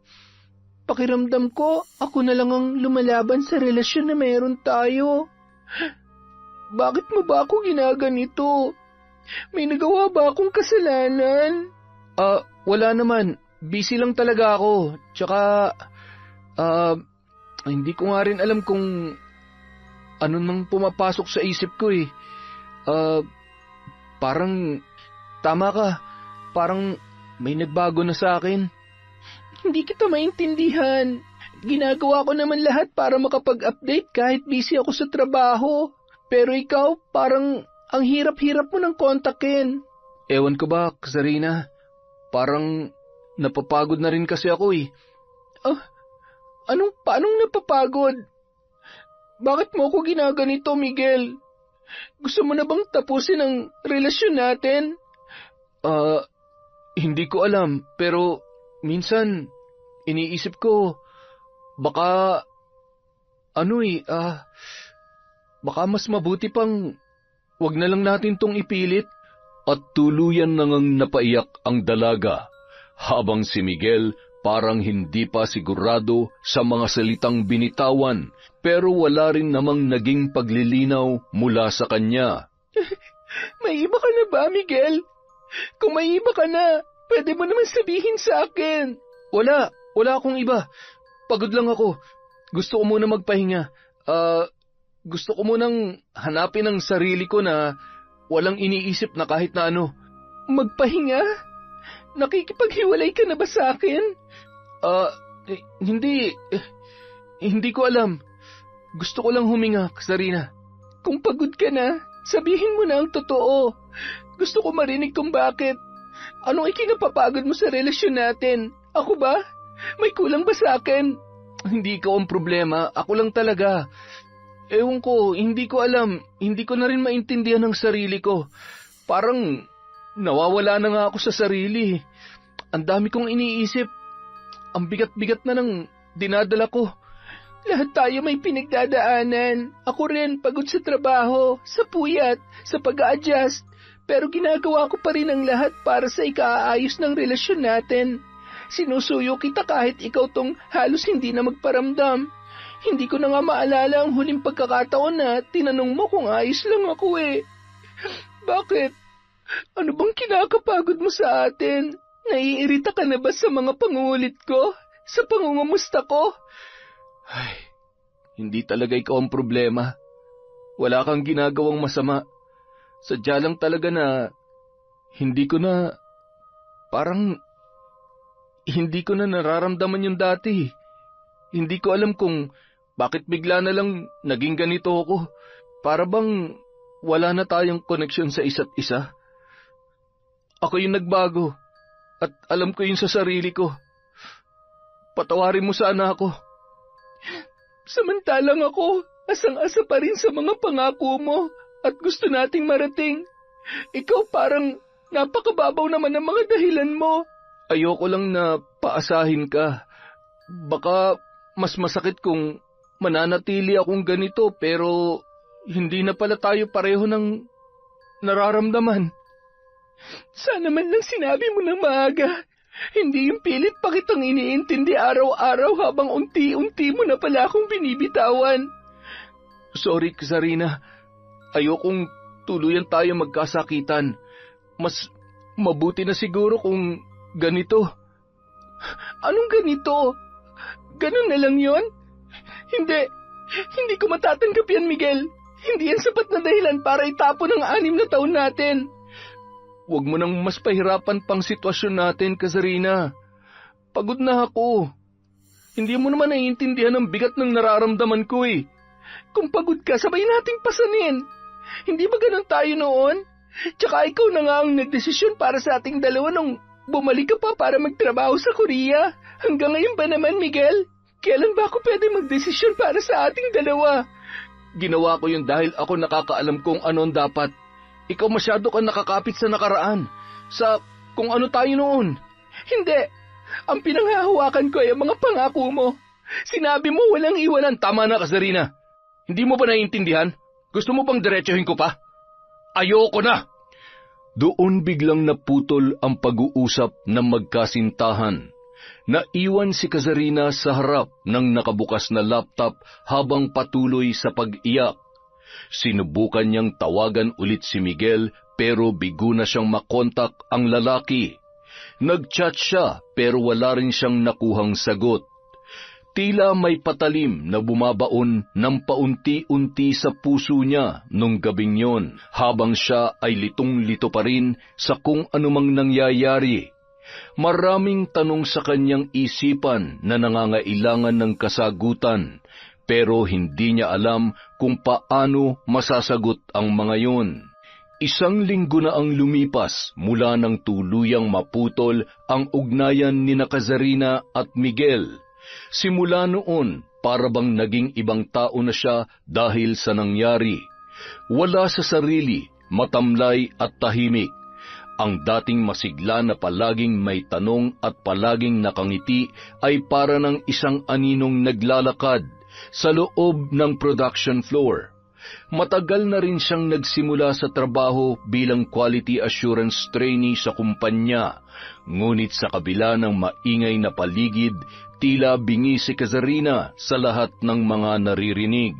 Pakiramdam ko ako na lang ang lumalaban sa relasyon na meron tayo. Bakit mo ba ako ginaganito? May nagawa ba akong kasalanan? Wala naman. Busy lang talaga ako. Tsaka, hindi ko nga rin alam kung ano nang pumapasok sa isip ko eh. Parang, tama ka. Parang may nagbago na sa akin. Hindi kita maintindihan. Ginagawa ko naman lahat para makapag-update kahit busy ako sa trabaho. Pero ikaw, parang ang hirap-hirap mo ng kontakin. Ewan ko ba, Sarina? Parang napapagod na rin kasi ako eh. Paanong napapagod? Bakit mo ako ginaganito, Miguel? Gusto mo na bang tapusin ang relasyon natin? Hindi ko alam, pero minsan iniisip ko, baka mas mabuti pang wag na lang natin tong ipilit. At tuluyan nang napaiyak ang dalaga, habang si Miguel parang hindi pa sigurado sa mga salitang binitawan, pero wala rin namang naging paglilinaw mula sa kanya. May iba ka na ba, Miguel? Kung may iba ka na, pwede mo naman sabihin sa akin. Wala akong iba. Pagod lang ako. Gusto ko muna magpahinga. Gusto ko munang hanapin ang sarili ko na walang iniisip na kahit na ano. Magpahinga? Nakikipaghiwalay ka na ba sa akin? Hindi ko alam. Gusto ko lang huminga, Sarina. Kung pagod ka na, sabihin mo na ang totoo. Gusto ko marinig kung bakit. Anong ikinapapagod mo sa relasyon natin? Ako ba? May kulang ba sa akin? Hindi ikaw ang problema. Ako lang talaga. Ewan ko, hindi ko alam. Hindi ko na rin maintindihan ang sarili ko. Parang nawawala na nga ako sa sarili. Ang dami kong iniisip. Ang bigat-bigat na ng dinadala ko. Lahat tayo may pinagdadaanan. Ako rin, pagod sa trabaho, sa puyat, sa pag-a-adjust. Pero ginagawa ko pa rin ang lahat para sa ikaayos ng relasyon natin. Sinusuyo kita kahit ikaw tong halos hindi na magparamdam. Hindi ko na nga maalala ang huling pagkakataon na tinanong mo kung ayos lang ako eh. Bakit? Ano bang kinakapagod mo sa atin? Naiirita ka na ba sa mga pangulit ko? Sa pangungumusta ko? Ay, hindi talaga ikaw ang problema. Wala kang ginagawang masama. Sadya lang talaga na hindi ko na nararamdaman yung dati. Hindi ko alam kung bakit bigla na lang naging ganito ako. Para bang wala na tayong koneksyon sa isa't isa. Ako yung nagbago at alam ko yun sa sarili ko. Patawarin mo sana ako. Samantalang ako, asang-asa pa rin sa mga pangako mo at gusto nating marating. Ikaw parang napakababaw naman ng mga dahilan mo. Ayoko lang na paasahin ka. Baka mas masakit kung mananatili akong ganito pero hindi na pala tayo pareho ng nararamdaman. Sana man lang sinabi mo na maaga. Hindi yung pilit pa kitang iniintindi araw-araw habang unti-unti mo na pala akong binibitawan. Sorry, Sarina. Ayokong tuluyan tayo magkasakitan. Mas mabuti na siguro kung ganito. Anong ganito? Ganun na lang yon? Hindi ko matatanggap yan, Miguel. Hindi yan sapat na dahilan para itapon ang 6 na taon natin. Huwag mo nang mas pahirapan pang sitwasyon natin, Kasarina. Pagod na ako. Hindi mo naman naiintindihan ang bigat ng nararamdaman ko eh. Kung pagod ka, sabay nating pasanin. Hindi ba ganun tayo noon? Tsaka ikaw na nga ang nagdesisyon para sa ating dalawa nung bumalik ka pa para magtrabaho sa Korea. Hanggang ngayon ba naman, Miguel? Kailan ba ako pwede magdesisyon para sa ating dalawa? Ginawa ko yun dahil ako nakakaalam kung ano ang dapat. Ikaw masyado kang nakakapit sa nakaraan. Sa kung ano tayo noon. Hindi. Ang pinanghahawakan ko ay ang mga pangako mo. Sinabi mo walang iwanan. Tama na, Kasarina. Hindi mo ba naiintindihan? Gusto mo bang diretsuhin ko pa? Ayoko na! Doon biglang naputol ang pag-uusap ng magkasintahan. Naiwan si Kazarina sa harap ng nakabukas na laptop habang patuloy sa pag-iyak. Sinubukan niyang tawagan ulit si Miguel pero bigo na siyang makontak ang lalaki. Nag-chat siya pero wala rin siyang nakuhang sagot. Tila may patalim na bumabaon ng paunti-unti sa puso niya nung gabing yon, habang siya ay litong-lito pa rin sa kung anumang nangyayari. Maraming tanong sa kanyang isipan na nangangailangan ng kasagutan, pero hindi niya alam kung paano masasagot ang mga yon. 1 linggo na ang lumipas mula nang tuluyang maputol ang ugnayan ni Kazarina at Miguel. Simula noon, para bang naging ibang tao na siya dahil sa nangyari. Wala sa sarili, matamlay at tahimik. Ang dating masigla na palaging may tanong at palaging nakangiti ay para ng isang aninong naglalakad sa loob ng production floor. Matagal na rin siyang nagsimula sa trabaho bilang quality assurance trainee sa kumpanya, ngunit sa kabila ng maingay na paligid, tila bingi si Kazarina sa lahat ng mga naririnig.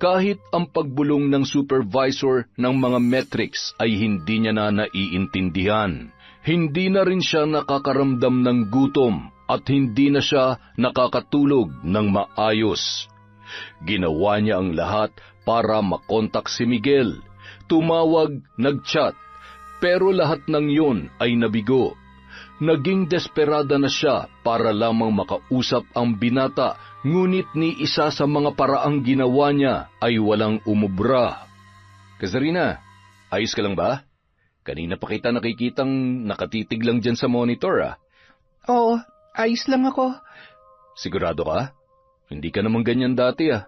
Kahit ang pagbulong ng supervisor ng mga metrics ay hindi niya na naiintindihan, hindi na rin siya nakakaramdam ng gutom at hindi na siya nakakatulog ng maayos. Ginawa niya ang lahat para makontak si Miguel. Tumawag, nag-chat, pero lahat ng yun ay nabigo. Naging desperada na siya para lamang makausap ang binata, ngunit ni isa sa mga paraang ginawa niya ay walang umubra. Kazarina, ayos ka lang ba? Kanina pa kita nakikitang nakatitig lang dyan sa monitor, ah. Oo, ayos lang ako. Sigurado ka? Hindi ka naman ganyan dati, ah.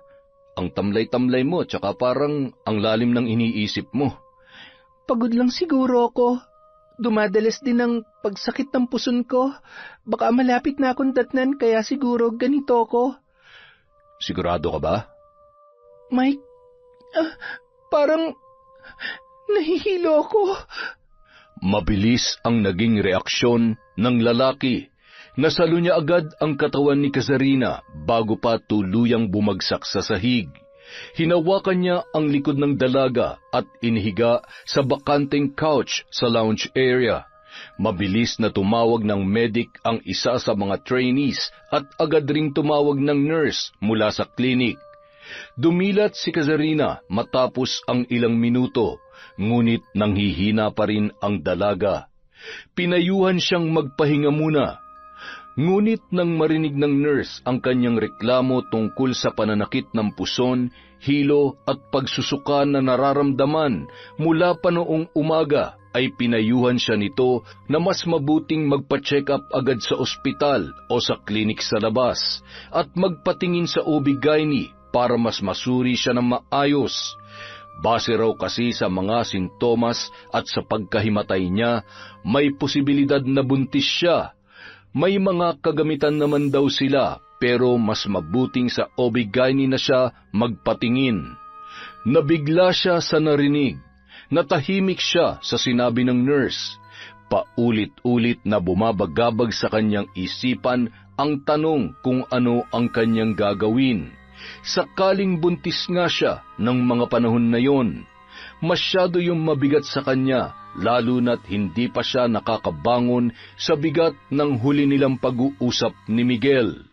Ang tamlay-tamlay mo, tsaka parang ang lalim ng iniisip mo. Pagod lang siguro ako. Dumadalas din ang pagsakit ng puson ko. Baka malapit na akong datnan, kaya siguro ganito ako. Sigurado ka ba? Mike, parang nahihilo ako. Mabilis ang naging reaksyon ng lalaki. Nasalo niya agad ang katawan ni Kazarina bago pa tuluyang bumagsak sa sahig. Hinawakan niya ang likod ng dalaga at inihiga sa bakanteng couch sa lounge area. Mabilis na tumawag ng medic ang isa sa mga trainees at agad ring tumawag ng nurse mula sa klinik. Dumilat si Kazarina matapos ang ilang minuto, ngunit nanghihina pa rin ang dalaga. Pinayuhan siyang magpahinga muna. Ngunit nang marinig ng nurse ang kanyang reklamo tungkol sa pananakit ng puson, hilo at pagsusuka na nararamdaman mula pa noong umaga, ay pinayuhan siya nito na mas mabuting magpa-check up agad sa ospital o sa klinik sa labas at magpatingin sa OB-GYN para mas masuri siya ng maayos. Base raw kasi sa mga sintomas at sa pagkahimatay niya, may posibilidad na buntis siya. May mga kagamitan naman daw sila, pero mas mabuting sa OB-GYN na siya magpatingin. Nabigla siya sa narinig. Natahimik siya sa sinabi ng nurse. Paulit-ulit na bumabagabag sa kanyang isipan ang tanong kung ano ang kanyang gagawin. Sakaling buntis nga siya ng mga panahon na yon. Masyado yung mabigat sa kanya, lalo na't hindi pa siya nakakabangon sa bigat ng huli nilang pag-uusap ni Miguel.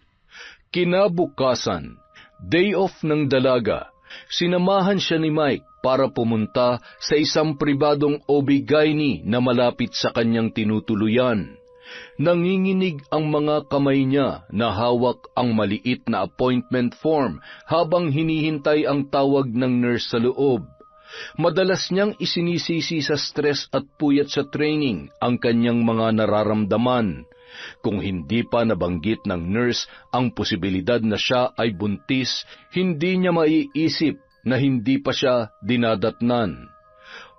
Kinabukasan, day off ng dalaga, sinamahan siya ni Mike para pumunta sa isang pribadong OB-GYN na malapit sa kanyang tinutuluyan. Nanginginig ang mga kamay niya na hawak ang maliit na appointment form habang hinihintay ang tawag ng nurse sa loob. Madalas niyang isinisisi sa stress at puyat sa training ang kanyang mga nararamdaman. Kung hindi pa nabanggit ng nurse ang posibilidad na siya ay buntis, hindi niya maiisip na hindi pa siya dinadatnan.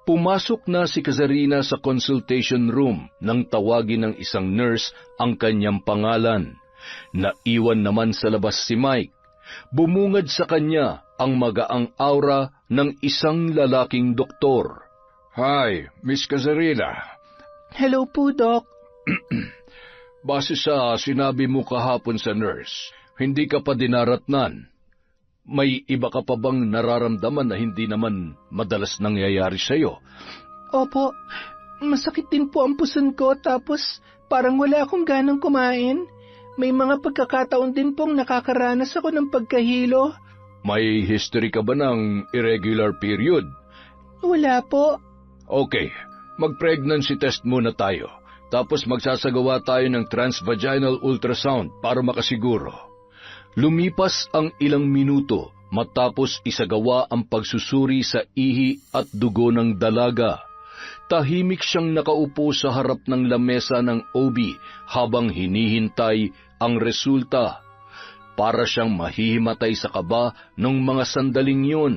Pumasok na si Kazarina sa consultation room nang tawagin ng isang nurse ang kanyang pangalan. Naiwan naman sa labas si Mike. Bumungad sa kanya ang magaang aura ng isang lalaking doktor. Hi, Miss Kazarina. Hello po, Doc. Base sa sinabi mo kahapon sa nurse, hindi ka pa dinaratnan. May iba ka pa bang nararamdaman na hindi naman madalas nangyayari sa'yo? Opo, masakit din po ang puson ko tapos parang wala akong ganang kumain. May mga pagkakataon din pong nakakaranas ako ng pagkahilo. May history ka ba ng irregular period? Wala po. Okay, mag-pregnancy test muna tayo. Tapos magsasagawa tayo ng transvaginal ultrasound para makasiguro. Lumipas ang ilang minuto matapos isagawa ang pagsusuri sa ihi at dugo ng dalaga. Tahimik siyang nakaupo sa harap ng lamesa ng OB habang hinihintay ang resulta. Para siyang mahihimatay sa kaba ng mga sandaling yun.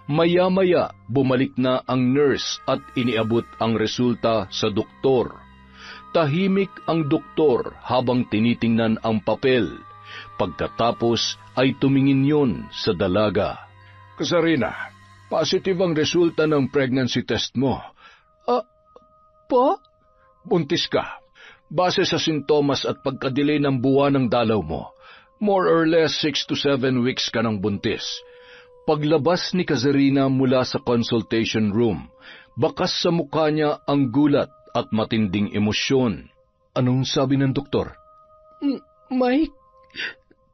Maya-maya bumalik na ang nurse at iniabot ang resulta sa doktor. Tahimik ang doktor habang tinitingnan ang papel. Pagkatapos ay tumingin yun sa dalaga. Kazarina, positive ang resulta ng pregnancy test mo. Po? Buntis ka. Base sa sintomas at pagkadelay ng buwan ng dalaw mo, more or less 6 to 7 weeks ka ng buntis. Paglabas ni Kazarina mula sa consultation room, bakas sa mukha niya ang gulat at matinding emosyon. Anong sabi ng doktor? Mike,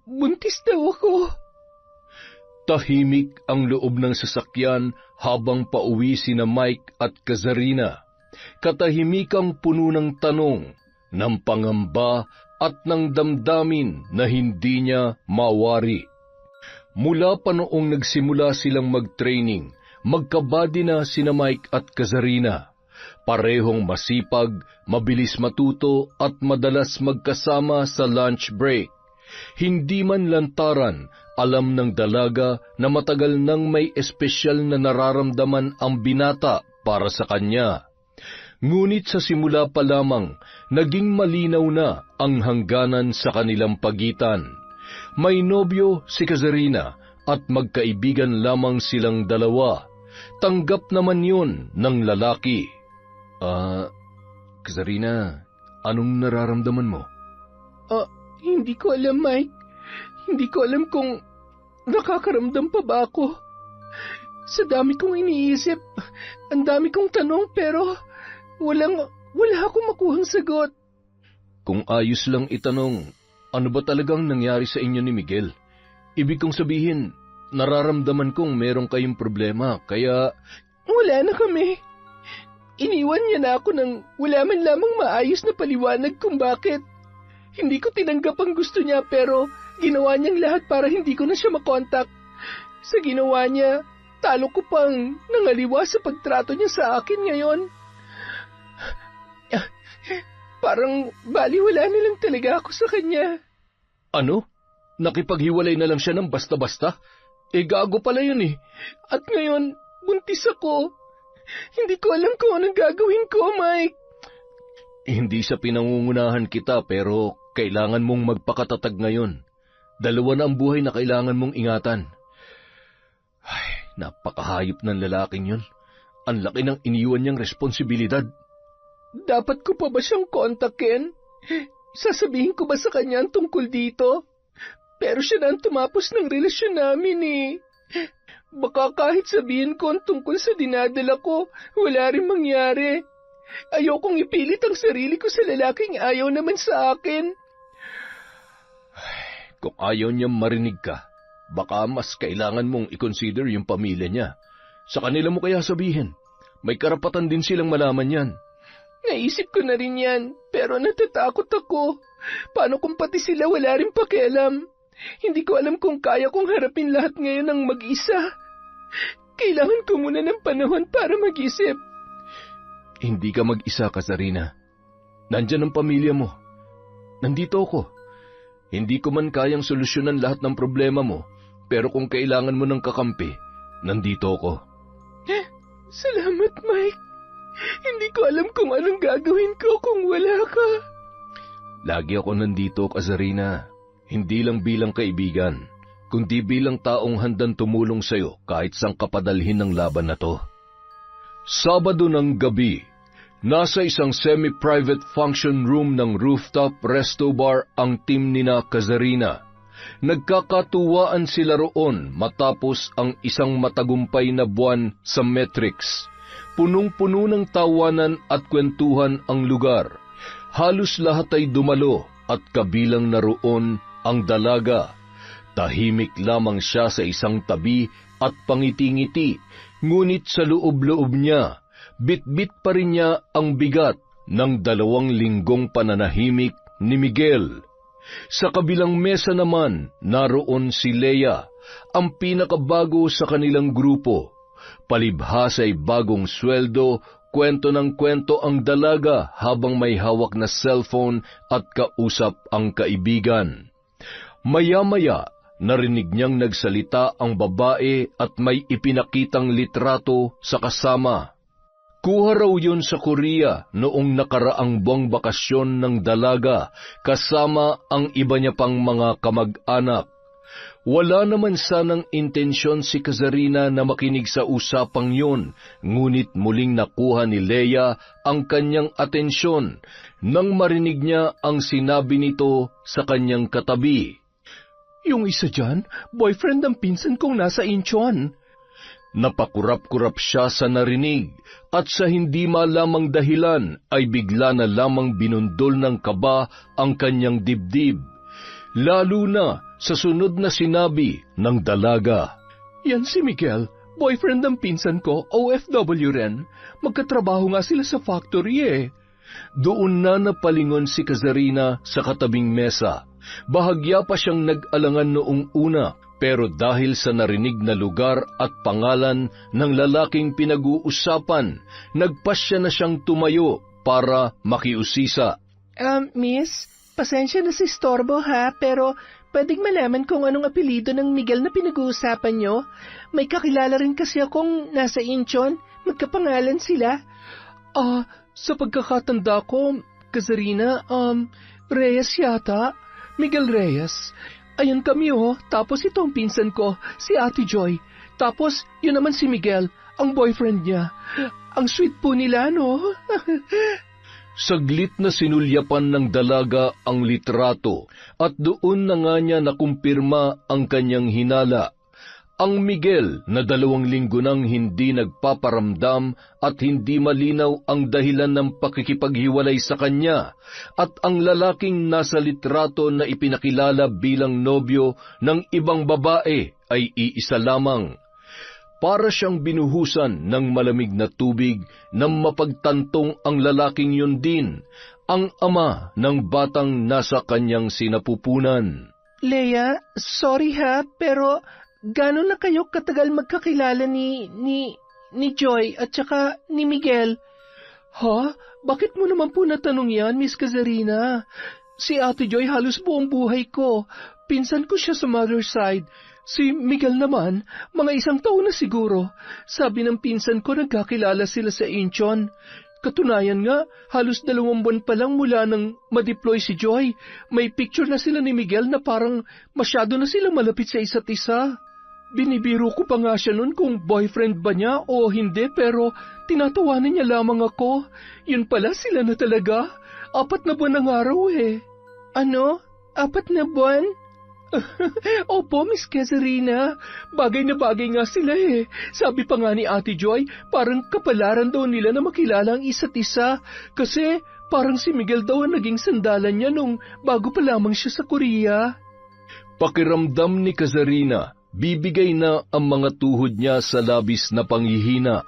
buntis daw ako. Tahimik ang loob ng sasakyan habang pauwi sina Mike at Kazarina. Katahimikang puno ng tanong, ng pangamba at ng damdamin na hindi niya mawari. Mula pa noong nagsimula silang mag-training, magkabady na sina Mike at Kazarina. Parehong masipag, mabilis matuto at madalas magkasama sa lunch break. Hindi man lantaran, alam ng dalaga na matagal nang may espesyal na nararamdaman ang binata para sa kanya. Ngunit sa simula pa lamang, naging malinaw na ang hangganan sa kanilang pagitan. May nobyo si Kazarina at magkaibigan lamang silang dalawa. Tanggap naman yun ng lalaki. Kazarina, anong nararamdaman mo? Hindi ko alam, Mike. Hindi ko alam kung nakakaramdam pa ba ako. Sa dami kong iniisip, ang dami kong tanong pero wala akong makuhang sagot. Kung ayos lang itanong, ano ba talagang nangyari sa inyo ni Miguel? Ibig kong sabihin, nararamdaman kong meron kayong problema, kaya... Wala na kami. Iniwan niya na ako nang wala man lamang maayos na paliwanag kung bakit. Hindi ko tinanggap ang gusto niya pero ginawa niyang lahat para hindi ko na siya makontak. Sa ginawa niya, talo ko pang nangaliwa sa pagtrato niya sa akin ngayon. Parang baliwala na lang talaga ako sa kanya. Ano? Nakipaghiwalay na lang siya ng basta-basta? Gago pala yun eh. At ngayon, buntis ako. Hindi ko alam kung anong gagawin ko, Mike. Hindi sa pinangungunahan kita pero kailangan mong magpakatatag ngayon. Dalawa na ang buhay na kailangan mong ingatan. Ay, napakahayop ng lalaking yun. Ang laki ng iniwan niyang responsibilidad. Dapat ko pa ba siyang kontakin? Sasabihin ko ba sa kanya ang tungkol dito? Pero siya na ang tumapos ng relasyon namin eh. Baka kahit sabihin ko ang tungkol sa dinadala ko, wala rin mangyari. Ayokong ipilit ang sarili ko sa lalaking ayaw naman sa akin. Kung ayaw niyang marinig ka, baka mas kailangan mong i-consider yung pamilya niya. Sa kanila mo kaya sabihin, may karapatan din silang malaman yan. Naisip ko na rin yan, pero natatakot ako. Paano kung pati sila wala rin pakialam? Hindi ko alam kung kaya kong harapin lahat ngayon ng mag-isa. Kailangan ko muna ng panahon para mag-isip. Hindi ka mag-isa, Kazarina. Nandyan ang pamilya mo. Nandito ako. Hindi ko man kayang solusyonan lahat ng problema mo, pero kung kailangan mo ng kakampi, nandito ako. Salamat, Mike. Hindi ko alam kung anong gagawin ko kung wala ka. Lagi ako nandito, Kazarina. Hindi lang bilang kaibigan, kundi bilang taong handang tumulong sa'yo kahit sang kapadalhin ng laban na to. Sabado ng gabi, nasa isang semi-private function room ng rooftop resto bar ang team nina Kazarina. Nagkakatuwaan sila roon matapos ang isang matagumpay na buwan sa Metrics. Punong-puno ng tawanan at kwentuhan ang lugar. Halos lahat ay dumalo at kabilang na roon ang dalaga. Tahimik lamang siya sa isang tabi at pangiti-ngiti, ngunit sa loob-loob niya, bit-bit pa rin niya ang bigat ng 2 linggong pananahimik ni Miguel. Sa kabilang mesa naman, naroon si Leia, ang pinakabago sa kanilang grupo. Palibhas ay bagong sweldo, kwento ng kwento ang dalaga habang may hawak na cellphone at kausap ang kaibigan. Maya-maya, narinig niyang nagsalita ang babae at may ipinakitang litrato sa kasama. Kuha raw yun sa Korea noong nakaraang buwang bakasyon ng dalaga kasama ang iba niya pang mga kamag-anak. Wala naman sanang intensyon si Kazarina na makinig sa usapang yun, ngunit muling nakuha ni Leia ang kanyang atensyon nang marinig niya ang sinabi nito sa kanyang katabi. Yung isa dyan, boyfriend ng pinsan kong nasa Incheon. Napakurap-kurap siya sa narinig at sa hindi malamang dahilan ay bigla na lamang binundol ng kaba ang kanyang dibdib. Lalo na sa sunod na sinabi ng dalaga. Yan si Miguel, boyfriend ng pinsan ko, OFW rin. Magkatrabaho nga sila sa factory eh. Doon na napalingon si Kazarina sa katabing mesa. Bahagya pa siyang nag-alangan noong una, pero dahil sa narinig na lugar at pangalan ng lalaking pinag-uusapan, nagpasya na siyang tumayo para makiusisa. Miss, pasensya na si Storbo ha, pero pwedeng malaman kung anong apelido ng Miguel na pinag-uusapan nyo? May kakilala rin kasi akong nasa Incheon, magkapangalan sila. Sa pagkakatanda ko, Kazarina, Reyes yata. Miguel Reyes. Ayan kami tapos ito ang pinsan ko, si Ate Joy. Tapos yun naman si Miguel, ang boyfriend niya. Ang sweet po nila, no? Saglit na sinulyapan ng dalaga ang litrato at doon na nga niya nakumpirma ang kanyang hinala. Ang Miguel na 2 linggo nang hindi nagpaparamdam at hindi malinaw ang dahilan ng pakikipaghiwalay sa kanya, at ang lalaking nasa litrato na ipinakilala bilang nobyo ng ibang babae ay iisa lamang. Para siyang binuhusan ng malamig na tubig nang mapagtantong ang lalaking yun din, ang ama ng batang nasa kanyang sinapupunan. Leia, sorry ha, pero gano'n na kayo katagal magkakilala ni Joy at saka ni Miguel? Ha? Bakit mo naman po natanong yan, Miss Kazarina? Si Ate Joy halos buong buhay ko. Pinsan ko siya sa mother's side. Si Miguel naman, mga 1 taon na siguro. Sabi ng pinsan ko nagkakilala sila sa Incheon. Katunayan nga, halos 2 buwan pa lang mula nang ma-deploy si Joy. May picture na sila ni Miguel na parang masyado na sila malapit sa isa't isa. Binibiro ko pa nga siya noon kung boyfriend ba niya o hindi, pero tinatawanan niya lamang ako. Yun pala, sila na talaga. 4 na buwan ang araw eh. Ano? 4 na buwan? Opo, Miss Kazarina. Bagay na bagay nga sila eh. Sabi pa nga ni Ate Joy, parang kapalaran daw nila na makilala ang isa't isa. Kasi parang si Miguel daw ang naging sandalan niya nung bago pa lamang siya sa Korea. Pakiramdam ni Kazarina, bibigay na ang mga tuhod niya sa labis na panghihina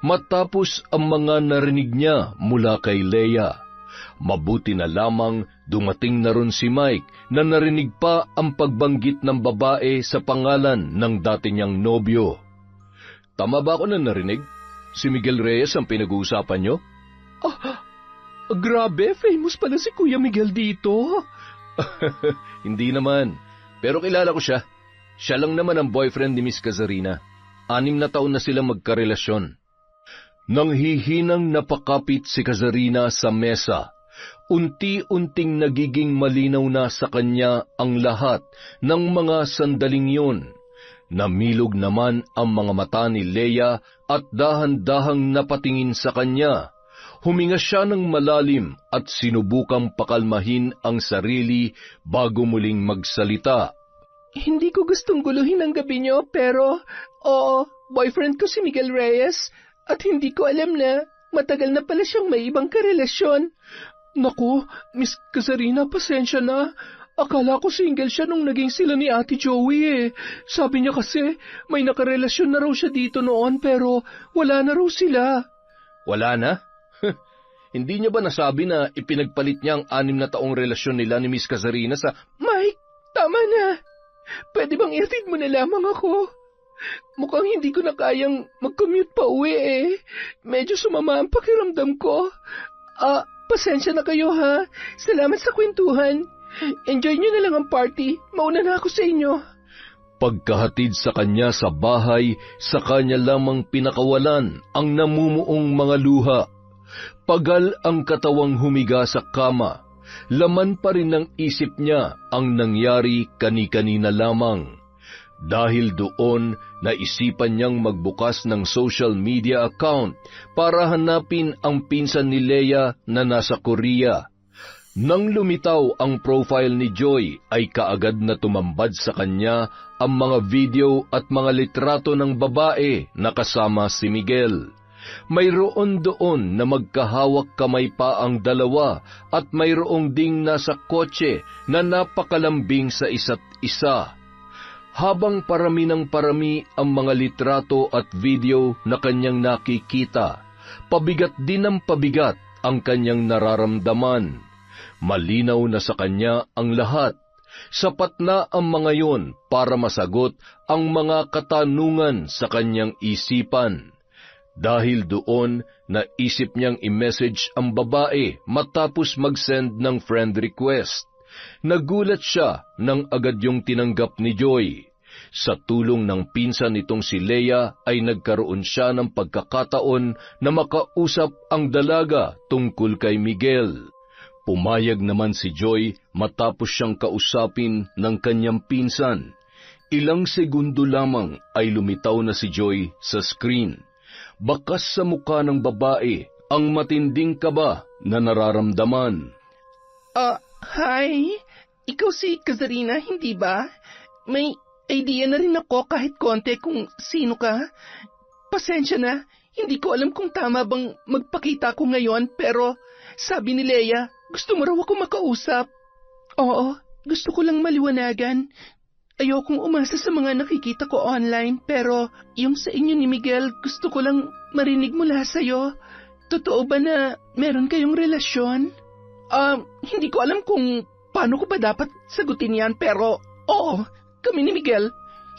matapos ang mga narinig niya mula kay Leia. Mabuti na lamang dumating na ron si Mike na narinig pa ang pagbanggit ng babae sa pangalan ng dati niyang nobyo. Tama ba ako na narinig? Si Miguel Reyes ang pinag-uusapan niyo? Grabe, famous pala si Kuya Miguel dito. Hindi naman, pero kilala ko siya. Siya lang naman ang boyfriend ni Miss Kazarina. 6 na taon na silang magkarelasyon. Nang hihinang napakapit si Kazarina sa mesa, Unti-unting nagiging malinaw na sa kanya ang lahat ng mga sandaling yun. Namilog naman ang mga mata ni Leia at dahan-dahang napatingin sa kanya. Huminga siya ng malalim at sinubukang pakalmahin ang sarili bago muling magsalita. Hindi ko gustong guluhin ang gabi niyo, pero oo, boyfriend ko si Miguel Reyes at hindi ko alam na matagal na pala siyang may ibang karelasyon. Naku, Miss Kazarina, pasensya na. Akala ko single siya nung naging sila ni Ate Joey eh. Sabi niya kasi may nakarelasyon na raw siya dito noon pero wala na raw sila. Wala na? Hindi niya ba nasabi na ipinagpalit niya ang 6 na taong relasyon nila ni Miss Kazarina sa... Mike, tama na. Pwede bang ihatid mo na lamang ako? Mukhang hindi ko na kayang mag-commute pa uwi eh. Medyo sumama ang pakiramdam ko. Pasensya na kayo ha. Salamat sa kwentuhan. Enjoy nyo na lang ang party. Mauna na ako sa inyo. Pagkahatid sa kanya sa bahay, sa kanya lamang pinakawalan ang namumuong mga luha. Pagal ang katawang humiga sa kama, laman pa rin ng isip niya ang nangyari kani-kanina lamang. Dahil doon, naisipan niyang magbukas ng social media account para hanapin ang pinsan ni Leia na nasa Korea. Nang lumitaw ang profile ni Joy, ay kaagad na tumambad sa kanya ang mga video at mga litrato ng babae na kasama si Miguel. Mayroon doon na magkahawak kamay pa ang dalawa at mayroong ding nasa kotse na napakalambing sa isa't isa. Habang parami ng parami ang mga litrato at video na kanyang nakikita, pabigat din ng pabigat ang kanyang nararamdaman. Malinaw na sa kanya ang lahat. Sapat na ang mga yon para masagot ang mga katanungan sa kanyang isipan. Dahil doon, naisip niyang i-message ang babae matapos mag-send ng friend request. Nagulat siya nang agad yung tinanggap ni Joy. Sa tulong ng pinsan nitong si Leia ay nagkaroon siya ng pagkakataon na makausap ang dalaga tungkol kay Miguel. Pumayag naman si Joy matapos siyang kausapin ng kanyang pinsan. Ilang segundo lamang ay lumitaw na si Joy sa screen. Bakas sa mukha ng babae ang matinding kaba na nararamdaman. Hi. Ikaw si Kazarina, hindi ba? May idea na rin ako kahit konti kung sino ka. Pasensya na, hindi ko alam kung tama bang magpakita ko ngayon pero sabi ni Leia, gusto mo raw ako makausap. Oo, gusto ko lang maliwanagan. Ayokong umasa sa mga nakikita ko online pero yung sa inyo ni Miguel gusto ko lang marinig mula sa'yo. Totoo ba na meron kayong relasyon? Hindi ko alam kung paano ko ba dapat sagutin yan pero oo, kami ni Miguel.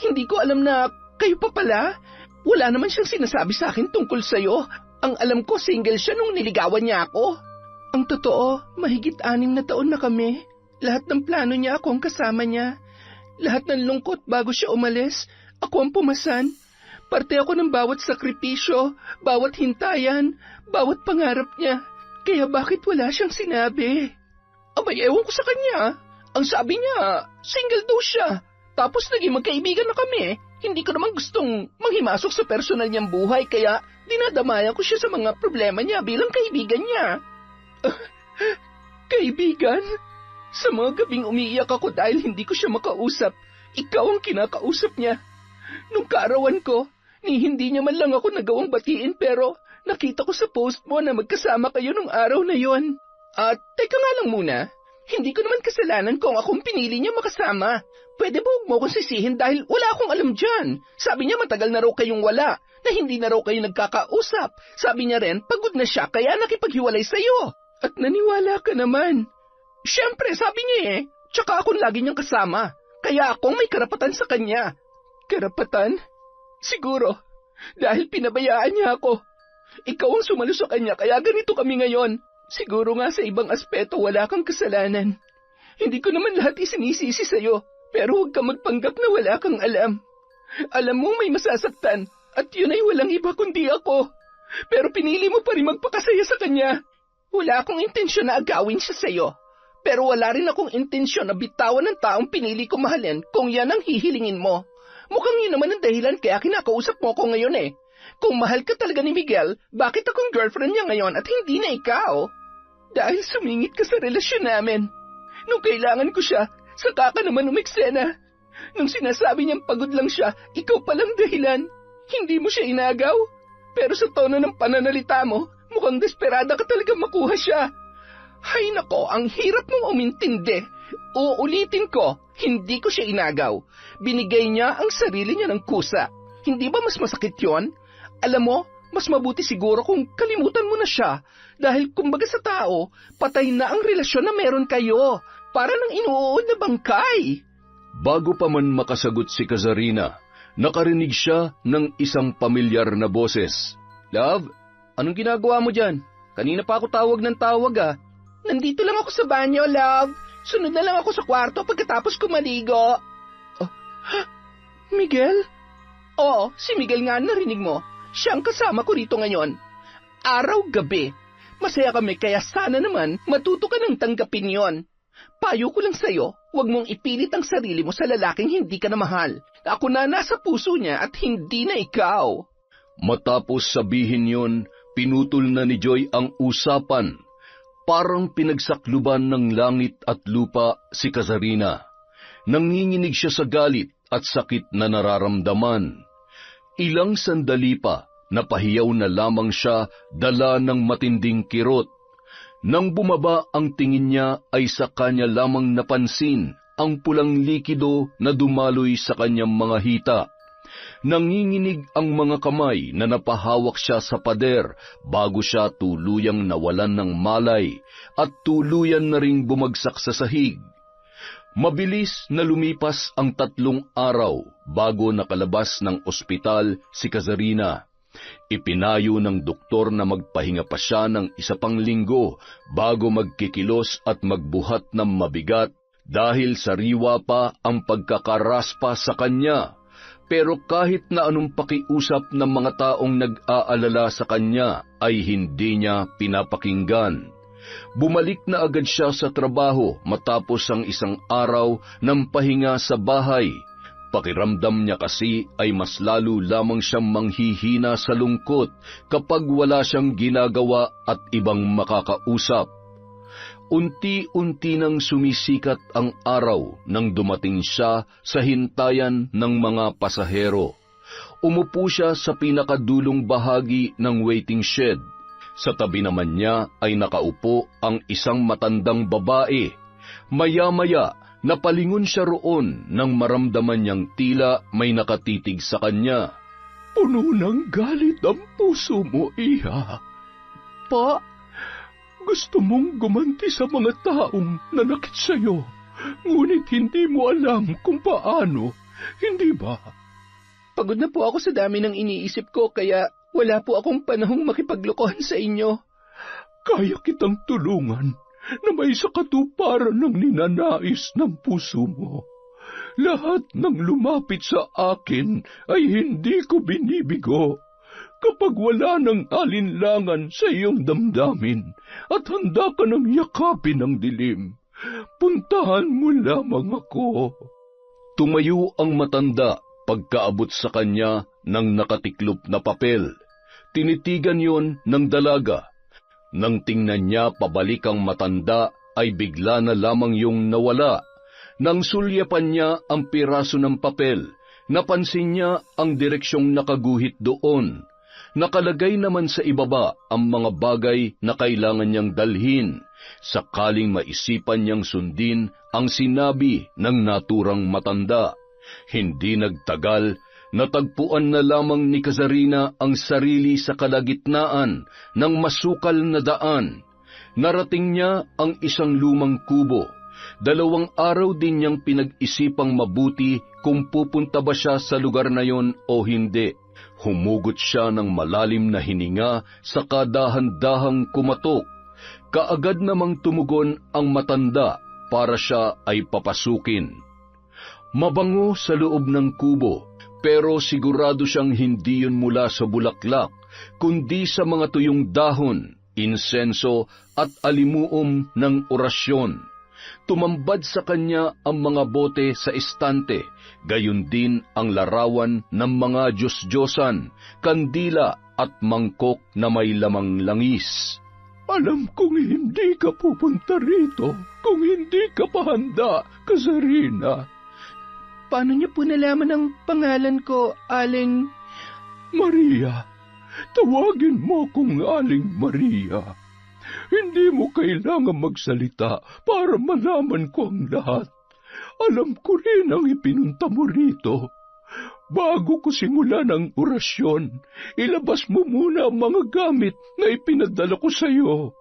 Hindi ko alam na kayo pa pala. Wala naman siyang sinasabi sa akin tungkol sa'yo. Ang alam ko single siya nung niligawan niya ako. Ang totoo, mahigit 6 na taon na kami. Lahat ng plano niya ako ang kasama niya. Lahat ng lungkot bago siya umalis, ako ang pumasan. Parte ako ng bawat sakripisyo, bawat hintayan, bawat pangarap niya. Kaya bakit wala siyang sinabi? Abay, ewan ko sa kanya. Ang sabi niya, single daw siya. Tapos naging magkaibigan na kami. Hindi ko naman gustong manghimasok sa personal niyang buhay, kaya dinadamayan ko siya sa mga problema niya bilang kaibigan niya. Kaibigan? Sa mga gabing umiiyak ako dahil hindi ko siya makausap, ikaw ang kinakausap niya. Nung kaarawan ko, hindi niya man lang ako nagawang batiin pero nakita ko sa post mo na magkasama kayo nung araw na yon. Teka nga lang muna, hindi ko naman kasalanan kung akong pinili niya makasama. Pwede ba huwag mo akong sisihin dahil wala akong alam dyan. Sabi niya matagal na raw kayong wala, na hindi na raw kayo nagkakausap. Sabi niya rin, pagod na siya kaya nakipaghiwalay sa'yo. At naniwala ka naman. Siyempre, sabi niya eh. Tsaka akong lagi niyang kasama. Kaya akong may karapatan sa kanya. Karapatan? Siguro. Dahil pinabayaan niya ako. Ikaw ang sumalo sa kanya kaya ganito kami ngayon. Siguro nga sa ibang aspeto wala kang kasalanan. Hindi ko naman lahat isinisisi sa'yo. Pero huwag ka magpanggap na wala kang alam. Alam mo may masasaktan. At yun ay walang iba kundi ako. Pero pinili mo pa rin magpakasaya sa kanya. Wala akong intensyon na agawin siya sa'yo. Pero wala rin akong intensyon na bitawan ng taong pinili ko mahalin kung yan ang hihilingin mo. Mukhang yun naman ang dahilan kaya kinakausap mo ko ngayon eh. Kung mahal ka talaga ni Miguel, bakit akong girlfriend niya ngayon at hindi na ikaw? Dahil sumingit ka sa relasyon namin. Nung kailangan ko siya, saka ka naman umeksena. Nung sinasabi niyang pagod lang siya, ikaw palang dahilan. Hindi mo siya inagaw. Pero sa tono ng pananalita mo, mukhang desperada ka talaga makuha siya. Hay nako, ang hirap mong umintindi. Uulitin ko, hindi ko siya inagaw. Binigay niya ang sarili niya ng kusa. Hindi ba mas masakit yon? Alam mo, mas mabuti siguro kung kalimutan mo na siya. Dahil kumbaga sa tao, patay na ang relasyon na meron kayo. Para nang inuuod na bangkay. Bago pa man makasagot si Kazarina, nakarinig siya ng isang pamilyar na boses. Love, anong ginagawa mo dyan? Kanina pa ako tawag ng tawag ah. Nandito lang ako sa banyo, love. Sunod na lang ako sa kwarto pagkatapos ko maligo. Miguel? Oo, si Miguel nga narinig mo. Siya ang kasama ko rito ngayon. Araw-gabi. Masaya kami kaya sana naman matuto ka ng tanggapin yon. Payo ko lang sa'yo, huwag mong ipilit ang sarili mo sa lalaking hindi ka na mahal. Ako na nasa puso niya at hindi na ikaw. Matapos sabihin yon, pinutol na ni Joy ang usapan. Parang pinagsakluban ng langit at lupa si Kazarina. Nanginginig siya sa galit at sakit na nararamdaman. Ilang sandali pa, napahiyaw na lamang siya dala ng matinding kirot. Nang bumaba ang tingin niya ay sa kanya lamang napansin ang pulang likido na dumaloy sa kanyang mga hita. Nanginginig ang mga kamay na napahawak siya sa pader bago siya tuluyang nawalan ng malay at tuluyan na ring bumagsak sa sahig. Mabilis na lumipas ang 3 araw bago nakalabas ng ospital si Kazarina. Ipinayo ng doktor na magpahinga pa siya ng 1 pang linggo bago magkikilos at magbuhat ng mabigat dahil sariwa pa ang pagkakaraspa sa kanya. Pero kahit na anong pakiusap ng mga taong nag-aalala sa kanya ay hindi niya pinapakinggan. Bumalik na agad siya sa trabaho matapos ang 1 araw ng pahinga sa bahay. Pakiramdam niya kasi ay mas lalo lamang siyang manghihina sa lungkot kapag wala siyang ginagawa at ibang makakausap. Unti-unti nang sumisikat ang araw nang dumating siya sa hintayan ng mga pasahero. Umupo siya sa pinakadulong bahagi ng waiting shed. Sa tabi naman niya ay nakaupo ang isang matandang babae. Maya-maya, napalingon siya roon nang maramdaman niyang tila may nakatitig sa kanya. Puno ng galit ang puso mo, Iha. Pa, gusto mong gumanti sa mga taong nanakit sa'yo, ngunit hindi mo alam kung paano, hindi ba? Pagod na po ako sa dami ng iniisip ko, kaya wala po akong panahong makipaglokohan sa inyo. Kaya kitang tulungan na may sa katuparan ng ninanais ng puso mo. Lahat ng lumapit sa akin ay hindi ko binibigo. Kapag wala ng alinlangan sa iyong damdamin at handa ka ng yakapin ng dilim, puntahan mo lamang ako. Tumayo ang matanda pagkaabot sa kanya ng nakatiklop na papel. Tinitigan yon ng dalaga. Nang tingnan niya pabalik ang matanda, ay bigla na lamang yung nawala. Nang sulyapan niya ang piraso ng papel, napansin niya ang direksyong nakaguhit doon. Nakalagay naman sa ibaba ang mga bagay na kailangan niyang dalhin, sakaling maisipan niyang sundin ang sinabi ng naturang matanda. Hindi nagtagal, natagpuan na lamang ni Kazarina ang sarili sa kalagitnaan ng masukal na daan. Narating niya ang isang lumang kubo. 2 araw din niyang pinag-isipang mabuti kung pupunta ba siya sa lugar na yon o hindi. Humugot siya ng malalim na hininga sa kadahan-dahang kumatok. Kaagad namang tumugon ang matanda para siya ay papasukin. Mabango sa loob ng kubo, pero sigurado siyang hindi yun mula sa bulaklak, kundi sa mga tuyong dahon, insenso at alimuom ng orasyon. Tumambad sa kanya ang mga bote sa estante, gayon din ang larawan ng mga Diyos-Diyosan, kandila at mangkok na may lamang langis. Alam kong hindi ka pupunta rito kung hindi ka pa handa, Kazarina. Paano niyo po nalaman ang pangalan ko, Aling... Maria, tawagin mo kong Aling Maria. Hindi mo kailangan magsalita para malaman ko ang lahat. Alam ko rin ang ipinunta mo rito. Bago ko simulan ang orasyon, ilabas mo muna ang mga gamit na ipinadala ko sa iyo.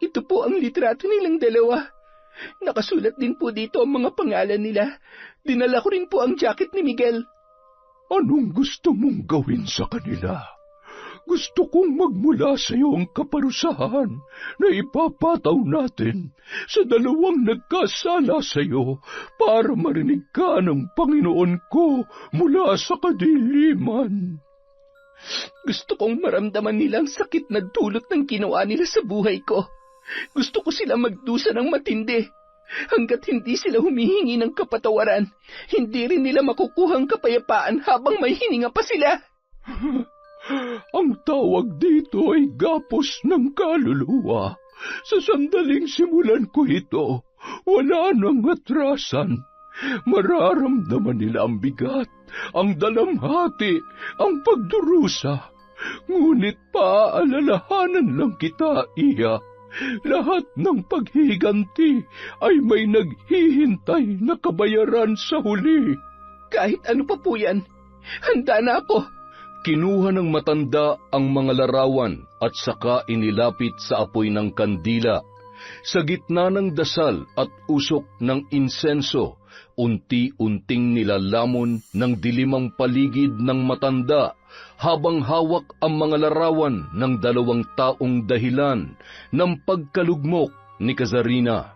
Ito po ang litrato nilang dalawa. Nakasulat din po dito ang mga pangalan nila. Dinala ko rin po ang jacket ni Miguel. Anong gusto mong gawin sa kanila? Gusto kong magmula sa iyo ang kaparusahan na ipapataw natin sa dalawang nagkasala sa iyo para marinig ka ng Panginoon ko mula sa kadiliman. Gusto kong maramdaman nila ang sakit na dulot ng ginawa nila sa buhay ko. Gusto ko sila magdusa ng matindi. Hanggat hindi sila humihingi ng kapatawaran, hindi rin nila makukuhang kapayapaan habang may hininga pa sila. Ang tawag dito ay gapos ng kaluluwa. Sa sandaling simulan ko ito, wala nang atrasan. Mararamdaman nila ang bigat, ang dalamhati, ang pagdurusa. Ngunit paaalalahanan lang kita, Iya. Lahat ng paghihiganti ay may naghihintay na kabayaran sa huli. Kahit ano pa po yan, handa na ako. Kinuha ng matanda ang mga larawan at saka inilapit sa apoy ng kandila. Sa gitna ng dasal at usok ng insenso, unti-unting nilalamon ng dilimang paligid ng matanda habang hawak ang mga larawan ng dalawang taong dahilan ng pagkalugmok ni Kazarina.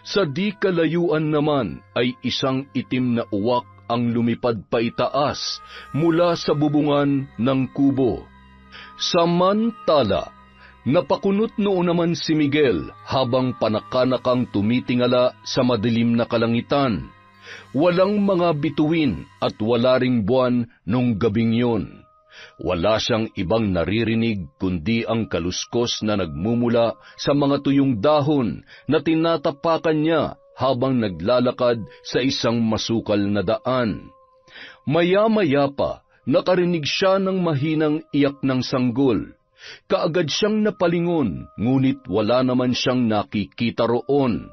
Sa di kalayuan naman ay isang itim na uwak ang lumipad pa itaas mula sa bubungan ng kubo. Samantala, napakunot noon naman si Miguel habang panakanakang tumitingala sa madilim na kalangitan. Walang mga bituin at wala ring buwan nung gabing yun. Wala siyang ibang naririnig kundi ang kaluskos na nagmumula sa mga tuyong dahon na tinatapakan niya habang naglalakad sa isang masukal na daan. Maya-maya pa, nakarinig siya ng mahinang iyak ng sanggol. Kaagad siyang napalingon, ngunit wala naman siyang nakikita roon.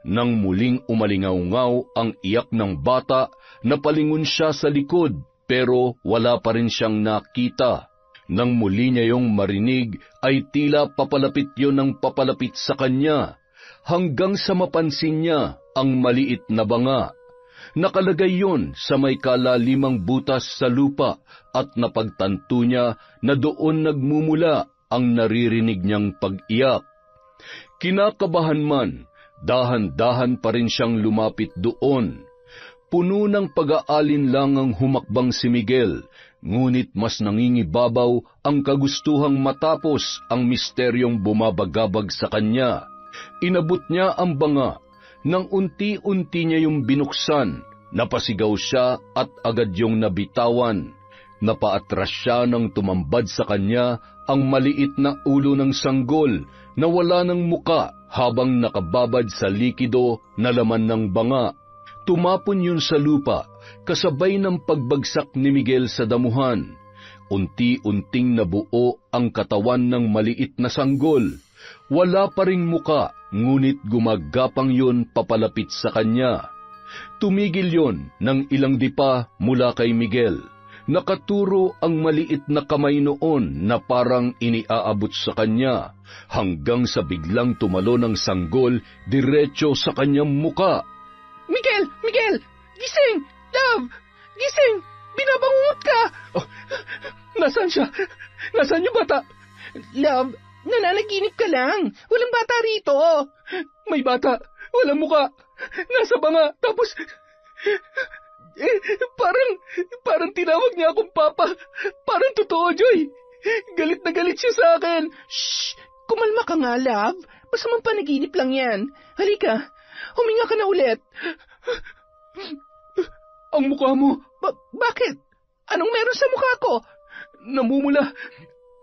Nang muling umalingaw-ngaw ang iyak ng bata, napalingon siya sa likod, pero wala pa rin siyang nakita. Nang muli niya yung marinig, ay tila papalapit yon ng papalapit sa kanya, hanggang sa mapansin niya ang maliit na banga. Nakalagay yon sa may kalalimang butas sa lupa at napagtanto niya na doon nagmumula ang naririnig niyang pag-iyak. Kinakabahan man, dahan-dahan pa rin siyang lumapit doon. Puno ng pag-aalinlangang humakbang si Miguel, ngunit mas nangingibabaw ang kagustuhang matapos ang misteryong bumabagabag sa kanya. Inabot niya ang banga. Nang unti-unti niya yung binuksan, napasigaw siya at agad yung nabitawan. Napaatras siya nang tumambad sa kanya ang maliit na ulo ng sanggol na wala ng muka habang nakababad sa likido na laman ng banga. Tumapon yun sa lupa, kasabay ng pagbagsak ni Miguel sa damuhan. Unti-unting nabuo ang katawan ng maliit na sanggol. Wala pa ring muka, ngunit gumagapang yun papalapit sa kanya. Tumigil yon ng ilang dipa mula kay Miguel. Nakaturo ang maliit na kamay noon na parang iniaabot sa kanya, hanggang sa biglang tumalo ng sanggol diretso sa kanyang muka. Miguel! Miguel! Gising! Love! Gising! Binabangungot ka! Oh, nasaan siya? Nasaan yung bata? Love, nananaginip ka lang. Walang bata rito. May bata. Walang muka. Nasa banga. Tapos... parang tinawag niya akong papa. Parang totoo, Joy. Galit na galit siya sa akin. Shh! Kumalma ka nga, love. Masamang panaginip lang yan. Halika, huminga ka na ulit. Ang mukha mo. Bakit? Anong meron sa mukha ko? Namumula.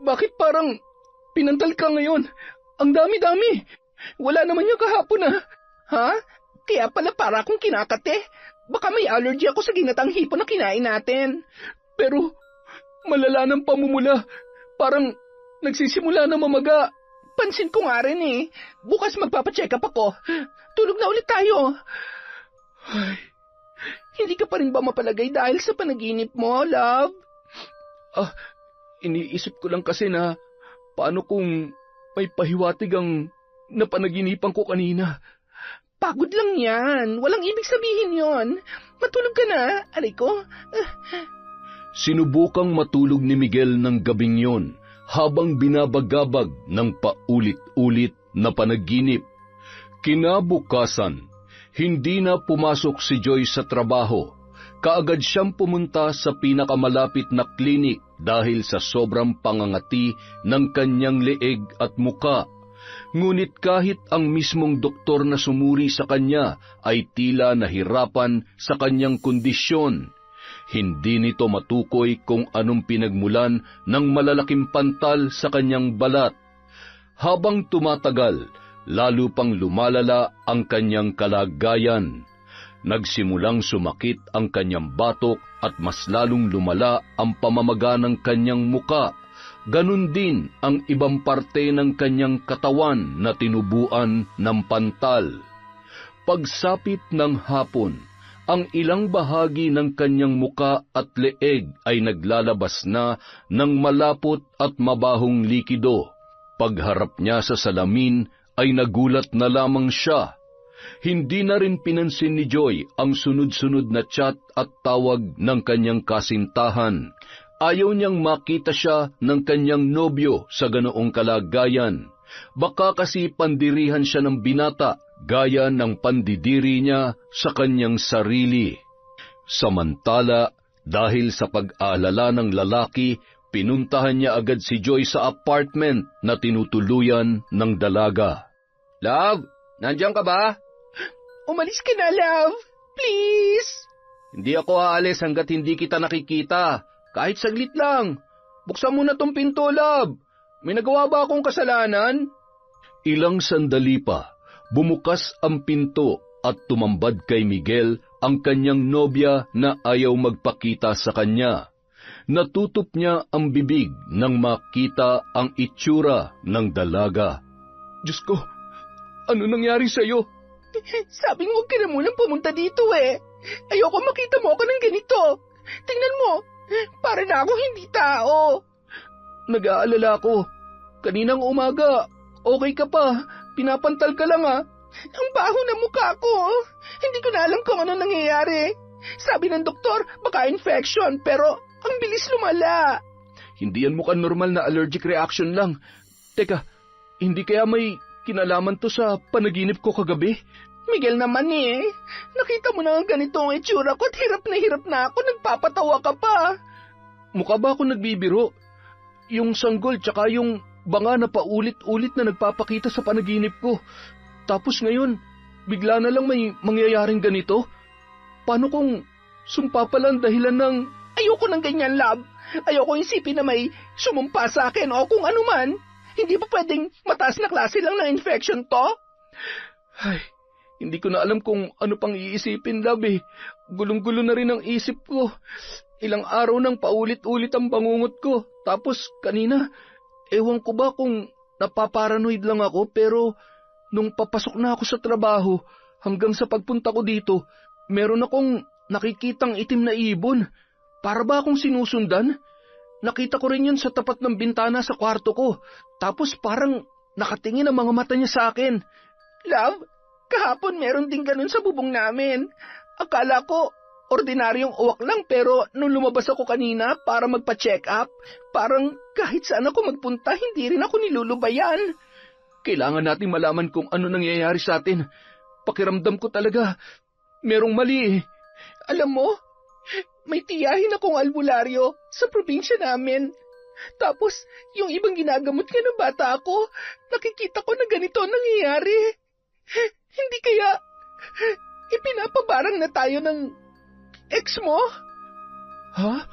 Bakit parang pinantal ka ngayon? Ang dami-dami. Wala naman yung kahapon ah. Ha? Kaya pala para akong kinakate. Baka may allergy ako sa ginatang hipon na kinain natin. Pero malala ng pamumula. Parang nagsisimula na mamaga. Pansin ko nga rin eh. Bukas magpapacheck up ako. Tulog na ulit tayo. Ay, hindi ka pa rin ba mapalagay dahil sa panaginip mo, love? Iniisip ko lang kasi na paano kung may pahiwatig ang napanaginipan ko kanina. Pagod lang yan. Walang ibig sabihin yon. Matulog ka na, aray ko. Sinubukang matulog ni Miguel ng gabing yon habang binabagabag ng paulit-ulit na panaginip. Kinabukasan, hindi na pumasok si Joy sa trabaho. Kaagad siyang pumunta sa pinakamalapit na klinik dahil sa sobrang pangangati ng kanyang leeg at muka. Ngunit kahit ang mismong doktor na sumuri sa kanya ay tila nahirapan sa kanyang kondisyon. Hindi nito matukoy kung anong pinagmulan ng malalaking pantal sa kanyang balat. Habang tumatagal, lalo pang lumalala ang kanyang kalagayan. Nagsimulang sumakit ang kanyang batok at mas lalong lumala ang pamamaga ng kanyang muka. Ganun din ang ibang parte ng kanyang katawan na tinubuan ng pantal. Pagsapit ng hapon, ang ilang bahagi ng kanyang muka at leeg ay naglalabas na ng malapot at mabahong likido. Pagharap niya sa salamin ay nagulat na lamang siya. Hindi na rin pinansin ni Joy ang sunod-sunod na chat at tawag ng kanyang kasintahan. Ayaw niyang makita siya ng kanyang nobyo sa ganoong kalagayan. Baka kasi pandirihan siya ng binata, gaya ng pandidiri niya sa kanyang sarili. Samantala, dahil sa pag-aalala ng lalaki, pinuntahan niya agad si Joy sa apartment na tinutuluyan ng dalaga. Love, nandiyan ka ba? Umalis ka na, love. Please. Hindi ako aalis hanggat hindi kita nakikita. Kahit saglit lang. Buksan mo na tong pinto, love. May nagawa ba akong kasalanan? Ilang sandali pa, bumukas ang pinto at tumambad kay Miguel ang kanyang nobya na ayaw magpakita sa kanya. Natutop niya ang bibig nang makita ang itsura ng dalaga. Diyos ko, ano nangyari sa'yo? Sabi mo, huwag ka na munang pumunta dito eh. Ayoko makita mo ako ng ganito. Tingnan mo, para na ako hindi tao. Nag-aalala ko. Kaninang umaga, okay ka pa. Pinapantal ka lang ah. Ang baho ng mukha ko. Hindi ko na alam kung ano nangyayari. Sabi ng doktor, baka infection, pero ang bilis lumala. Hindi yan mukhang normal na allergic reaction lang. Teka, hindi kaya may kinalaman to sa panaginip ko kagabi? Miguel naman eh. Nakita mo na ang ganito ang itsura ko at hirap na ako. Nagpapatawa ka pa. Mukha ba ako nagbibiro? Yung sanggol tsaka yung banga na paulit-ulit na nagpapakita sa panaginip ko. Tapos ngayon, bigla na lang may mangyayaring ganito? Paano kung sumpa pa lang dahilan ng... Ayoko ng ganyan, love. Ayoko isipin na may sumumpa sa akin o kung ano man. Hindi pa pwedeng mataas na klase lang ng infection to? Ay, hindi ko na alam kung ano pang iisipin, love eh. Gulong-gulo na rin ang isip ko. Ilang araw nang paulit-ulit ang bangungot ko. Tapos kanina, ewan ko ba kung napaparanoid lang ako, pero nung papasok na ako sa trabaho, hanggang sa pagpunta ko dito, meron akong nakikitang itim na ibon. Para ba akong sinusundan? Nakita ko rin yun sa tapat ng bintana sa kwarto ko. Tapos parang nakatingin ang mga mata niya sa akin. Love, kahapon meron din ganun sa bubong namin. Akala ko ordinaryong uwak lang, pero nung lumabas ako kanina para magpa-check up, parang kahit saan ako magpunta, hindi rin ako nilulubayan. Kailangan nating malaman kung ano nangyayari sa atin. Pakiramdam ko talaga, merong mali eh. Alam mo, may tiyahin akong albularyo sa probinsya namin. Tapos, yung ibang ginagamot nga ng bata ako, nakikita ko na ganito ang nangyayari. Hindi kaya ipinapabarang na tayo ng ex mo? Ha?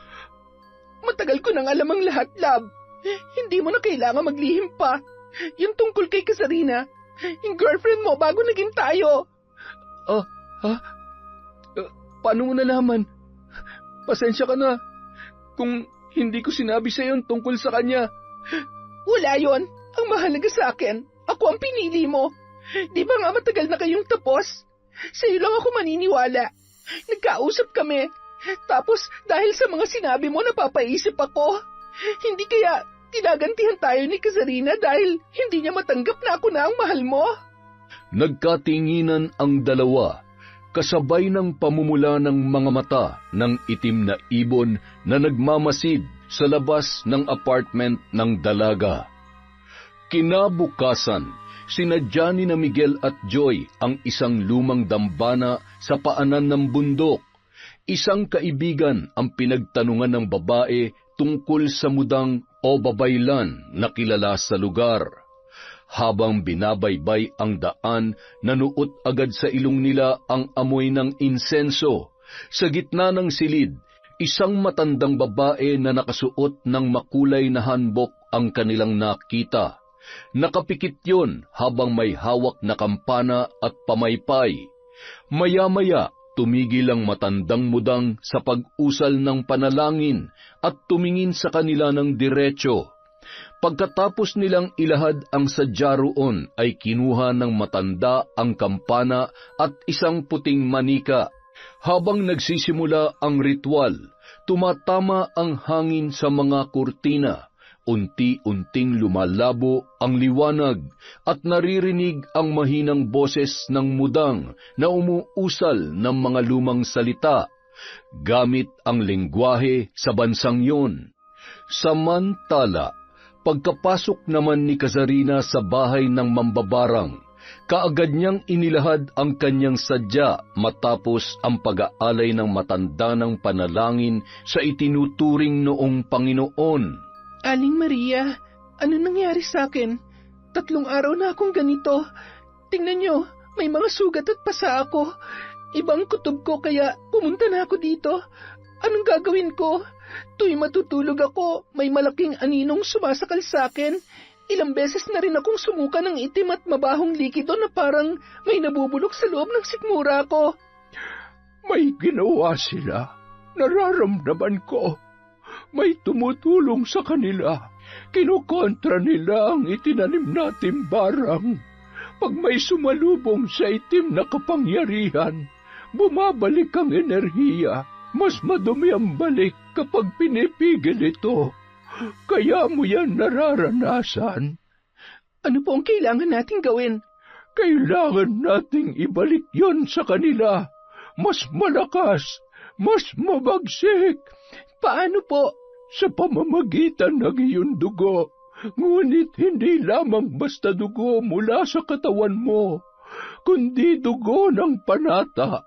Matagal ko nang alam ang lahat, love. Hindi mo na kailangan maglihim pa. Yung tungkol kay Kasarina, yung girlfriend mo bago naging tayo. Paano mo nalaman? Pasensya ka na kung hindi ko sinabi sa iyo tungkol sa kanya. Wala yon. Ang mahalaga sa akin, ako ang pinili mo. Di ba nga matagal na kayong tapos? Sa'yo lang ako maniniwala. Nagkausap kami. Tapos dahil sa mga sinabi mo napapaisip ako. Hindi kaya tinagantihan tayo ni Kasarina dahil hindi niya matanggap na ako na ang mahal mo? Nagkatinginan ang dalawa, kasabay ng pamumula ng mga mata ng itim na ibon na nagmamasid sa labas ng apartment ng dalaga. Kinabukasan, sinadya ni na Miguel at Joy ang isang lumang dambana sa paanan ng bundok. Isang kaibigan ang pinagtanungan ng babae tungkol sa mudang o babaylan na kilala sa lugar. Habang binabaybay ang daan, nanuot agad sa ilong nila ang amoy ng insenso. Sa gitna ng silid, isang matandang babae na nakasuot ng makulay na hanbok ang kanilang nakita. Nakapikit yon habang may hawak na kampana at pamaypay. Maya-maya, tumigil ang matandang mudang sa pag-usal ng panalangin at tumingin sa kanila ng diretso. Pagkatapos nilang ilahad ang sadya roon ay kinuha ng matanda ang kampana at isang puting manika. Habang nagsisimula ang ritual, tumatama ang hangin sa mga kurtina. Unti-unting lumalabo ang liwanag at naririnig ang mahinang boses ng mudang na umuusal ng mga lumang salita, gamit ang lengguwahe sa bansang yon. Samantala, pagkapasok naman ni Kasarina sa bahay ng mambabarang, kaagad niyang inilahad ang kanyang sadya matapos ang pag-aalay ng matanda ng panalangin sa itinuturing noong Panginoon. Aling Maria, ano nangyari sa akin? 3 araw na akong ganito. Tingnan nyo, may mga sugat at pasa ako. Ibang kutob ko kaya pumunta na ako dito. Anong gagawin ko? Tuwing matutulog ako, may malaking aninong sumasakal sa akin. Ilang beses na rin akong sumuka ng itim at mabahong likido na parang may nabubulok sa loob ng sikmura ko. May ginawa sila. Nararamdaman ko. May tumutulong sa kanila. Kinukontra nila ang itinanim nating barang. Pag may sumalubong sa itim na kapangyarihan, bumabalik ang enerhiya. Mas madumi ang balik kapag pinipigil ito. Kaya mo yan nararanasan. Ano po ang kailangan nating gawin? Kailangan nating ibalik yon sa kanila. Mas malakas, mas mabagsik. Paano po? Sa pamamagitan ng iyong dugo. Ngunit hindi lamang basta dugo mula sa katawan mo, kundi dugo ng panata.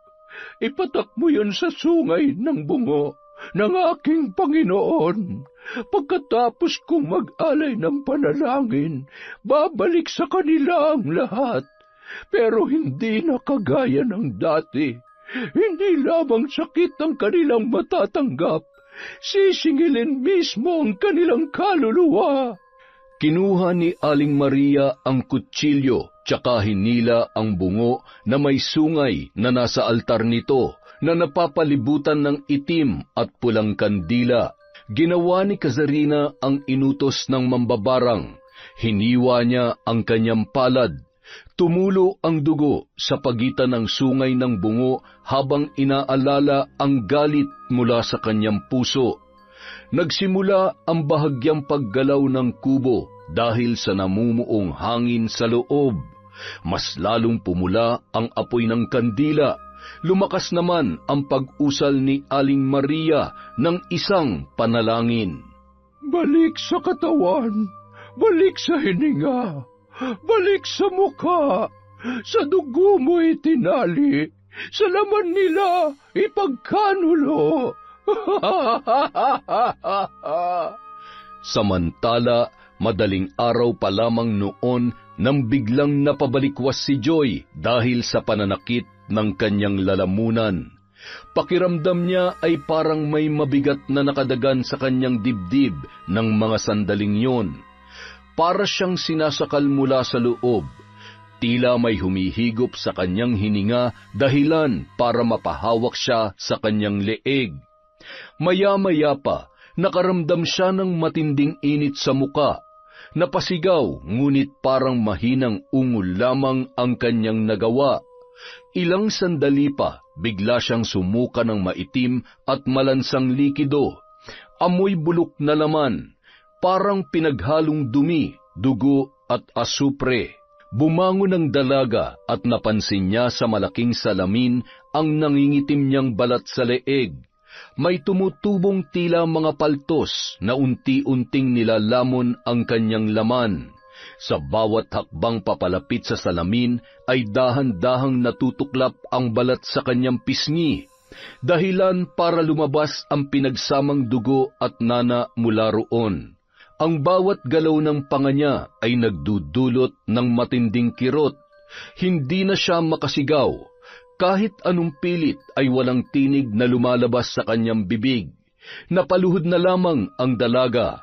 Ipatak mo yon sa sungay ng bungo ng aking Panginoon. Pagkatapos kong mag-alay ng panalangin, babalik sa kanila ang lahat. Pero hindi na kagaya ng dati. Hindi lamang sakit ang kanilang matatanggap, sisingilin mismo ang kanilang kaluluwa. Kinuha ni Aling Maria ang kutsilyo, tsaka hinila ang bungo na may sungay na nasa altar nito, na napapalibutan ng itim at pulang kandila. Ginawa ni Kasarina ang inutos ng mambabarang. Hiniwa niya ang kanyang palad. Tumulo ang dugo sa pagitan ng sungay ng bungo habang inaalala ang galit mula sa kanyang puso. Nagsimula ang bahagyang paggalaw ng kubo dahil sa namumuong hangin sa loob. Mas lalong pumula ang apoy ng kandila. Lumakas naman ang pag-usal ni Aling Maria ng isang panalangin. Balik sa katawan, balik sa hininga, balik sa mukha, sa dugo mo itinali, sa laman nila ipagkanulo. Samantala, madaling araw pa lamang noon nang biglang napabalikwas si Joy dahil sa pananakit ng kanyang lalamunan. Pakiramdam niya ay parang may mabigat na nakadagan sa kanyang dibdib ng mga sandaling yon. Para siyang sinasakal mula sa loob. Tila may humihigop sa kanyang hininga dahilan para mapahawak siya sa kanyang leeg. Maya-maya pa, nakaramdam siya ng matinding init sa muka. Napasigaw, ngunit parang mahinang ungol lamang ang kanyang nagawa. Ilang sandali pa, bigla siyang sumuka ng maitim at malansang likido. Amoy bulok na laman, parang pinaghalong dumi, dugo at asupre. Bumangon ang dalaga at napansin niya sa malaking salamin ang nangingitim niyang balat sa leeg. May tumutubong tila mga paltos na unti-unting nilalamon ang kanyang laman. Sa bawat hakbang papalapit sa salamin ay dahan-dahang natutuklap ang balat sa kanyang pisngi, dahilan para lumabas ang pinagsamang dugo at nana mula roon. Ang bawat galaw ng panga niya ay nagdudulot ng matinding kirot. Hindi na siya makasigaw. Kahit anong pilit ay walang tinig na lumalabas sa kanyang bibig. Napaluhod na lamang ang dalaga.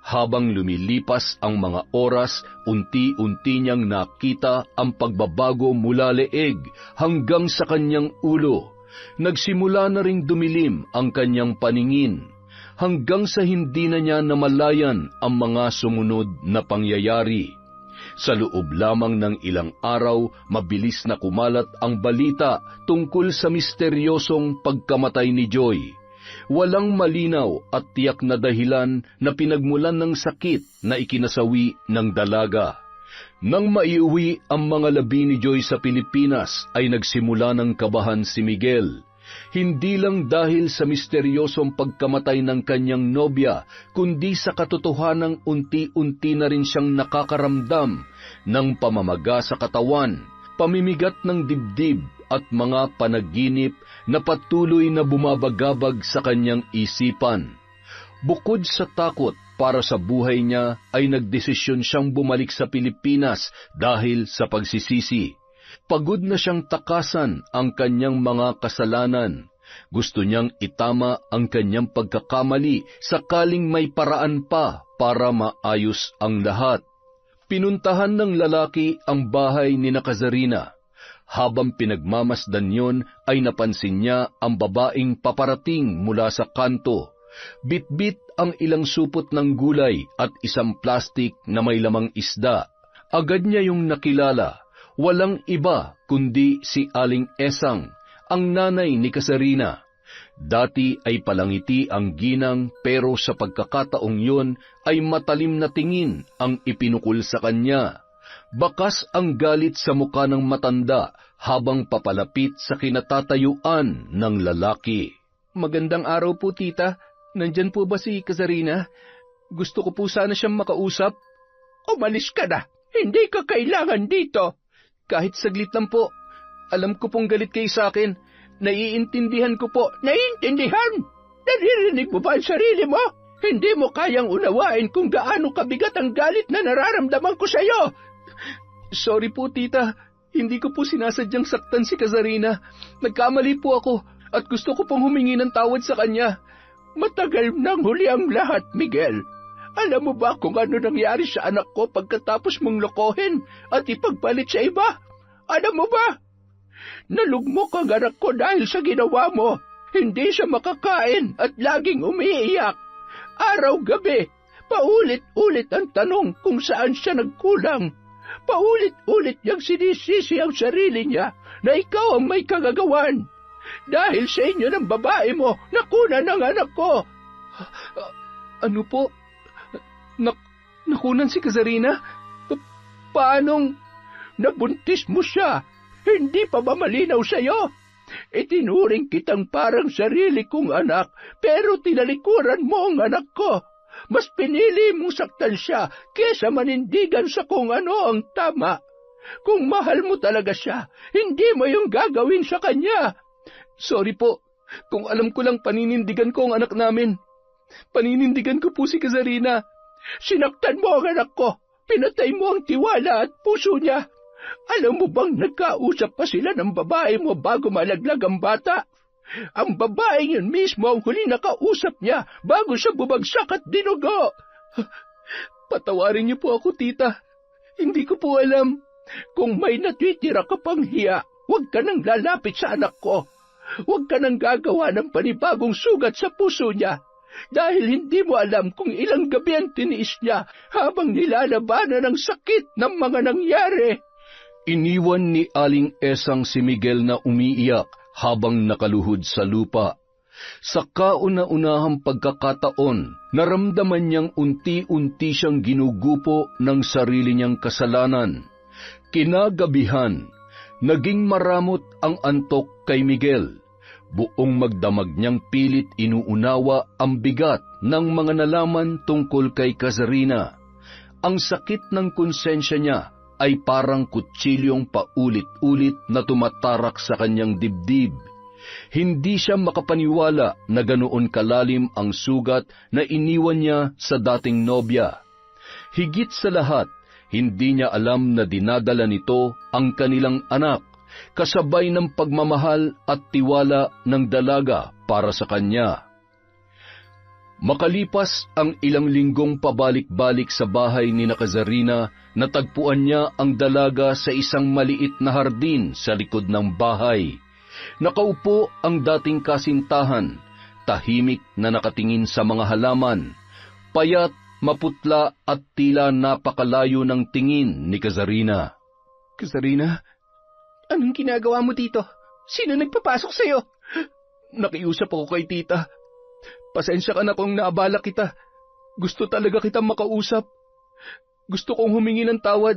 Habang lumilipas ang mga oras, unti-unti niyang nakita ang pagbabago mula leeg hanggang sa kanyang ulo. Nagsimula na ring dumilim ang kanyang paningin, hanggang sa hindi na niya namalayan ang mga sumunod na pangyayari. Sa loob lamang ng ilang araw, mabilis na kumalat ang balita tungkol sa misteryosong pagkamatay ni Joy. Walang malinaw at tiyak na dahilan na pinagmulan ng sakit na ikinasawi ng dalaga. Nang maiuwi ang mga labi ni Joy sa Pilipinas, ay nagsimula ng kabahan si Miguel. Hindi lang dahil sa misteryosong pagkamatay ng kanyang nobya, kundi sa katotohanang unti-unti na rin siyang nakakaramdam ng pamamaga sa katawan, pamimigat ng dibdib at mga panaginip na patuloy na bumabagabag sa kanyang isipan. Bukod sa takot para sa buhay niya, ay nagdesisyon siyang bumalik sa Pilipinas dahil sa pagsisisi. Pagod na siyang takasan ang kanyang mga kasalanan. Gusto niyang itama ang kanyang pagkakamali sakaling may paraan pa para maayos ang lahat. Pinuntahan ng lalaki ang bahay ni Kazarina. Habang pinagmamasdan yon ay napansin niya ang babaeng paparating mula sa kanto. Bit-bit ang ilang supot ng gulay at isang plastik na may lamang isda. Agad niya yung nakilala. Walang iba kundi si Aling Esang, ang nanay ni Kazarina. Dati ay palangiti ang ginang, pero sa pagkakataong yon ay matalim na tingin ang ipinukol sa kanya. Bakas ang galit sa muka ng matanda habang papalapit sa kinatatayuan ng lalaki. Magandang araw po, tita. Nandyan po ba si Kazarina? Gusto ko po sana siyang makausap. Umalis ka na. Hindi ka kailangan dito. Kahit saglit lang po. Alam ko pong galit kayo sa akin. Naiintindihan ko po. Naiintindihan? Naririnig mo ba ang sarili mo? Hindi mo kayang unawain kung gaano kabigat ang galit na nararamdaman ko sa iyo. Sorry po, tita. Hindi ko po sinasadyang saktan si Kazarina. Nagkamali po ako at gusto ko pong humingi ng tawad sa kanya. Matagal nang huli ang lahat, Miguel. Alam mo ba kung ano nangyari sa anak ko pagkatapos mong lokohin at ipagpalit sa iba? Alam mo ba? Nalugmok ang anak ko dahil sa ginawa mo. Hindi siya makakain at laging umiiyak. Araw-gabi, paulit-ulit ang tanong kung saan siya nagkulang. Paulit-ulit niyang sinisisi ang sarili niya na ikaw ang may kagagawan. Dahil sa inyo ng babae mo, nakunan ang anak ko. Ano po? Nakunan si Kazarina? Paanong? Nabuntis mo siya. Hindi pa ba malinaw sa'yo? Itinuring kitang parang sarili kong anak, pero tinalikuran mo ang anak ko. Mas pinili mong saktan siya kesa manindigan sa kung ano ang tama. Kung mahal mo talaga siya, hindi mo yung gagawin sa kanya. Sorry po, kung alam ko lang paninindigan ko ang anak namin. Paninindigan ko po si Kazarina. Sinaktan mo ang anak ko. Pinatay mo ang tiwala at puso niya. Alam mo bang nagkausap pa sila ng babae mo bago malaglag ang bata? Ang babaeng yun mismo ang huli na kausap niya bago siya bumagsak at dinugo. Patawarin niyo po ako, tita. Hindi ko po alam. Kung may natitira ka pang hiya, huwag ka nang lalapit sa anak ko. Huwag ka nang gagawa ng panibagong sugat sa puso niya. Dahil hindi mo alam kung ilang gabi ang tiniis niya habang nilalabanan ang sakit ng mga nangyari. Iniwan ni Aling Esang si Miguel na umiiyak habang nakaluhod sa lupa. Sa kauna-unahang pagkakataon, naramdaman niyang unti-unti siyang ginugupo ng sarili niyang kasalanan. Kinagabihan, naging maramot ang antok kay Miguel. Buong magdamag niyang pilit inuunawa ang bigat ng mga nalaman tungkol kay Kazarina. Ang sakit ng konsensya niya ay parang kutsilyong paulit-ulit na tumatarak sa kanyang dibdib. Hindi siya makapaniwala na ganoon kalalim ang sugat na iniwan niya sa dating nobya. Higit sa lahat, hindi niya alam na dinadala nito ang kanilang anak, kasabay ng pagmamahal at tiwala ng dalaga para sa kanya. Makalipas ang ilang linggong pabalik-balik sa bahay ni Kazarina, natagpuan niya ang dalaga sa isang maliit na hardin sa likod ng bahay. Nakaupo ang dating kasintahan, tahimik na nakatingin sa mga halaman, payat, maputla at tila napakalayo ng tingin ni Kazarina. Kazarina, anong ginagawa mo dito? Sino nagpapasok sa'yo? Nakiusap ako kay tita. Pasensya ka na kung naabala kita. Gusto talaga kitang makausap. Gusto kong humingi ng tawad.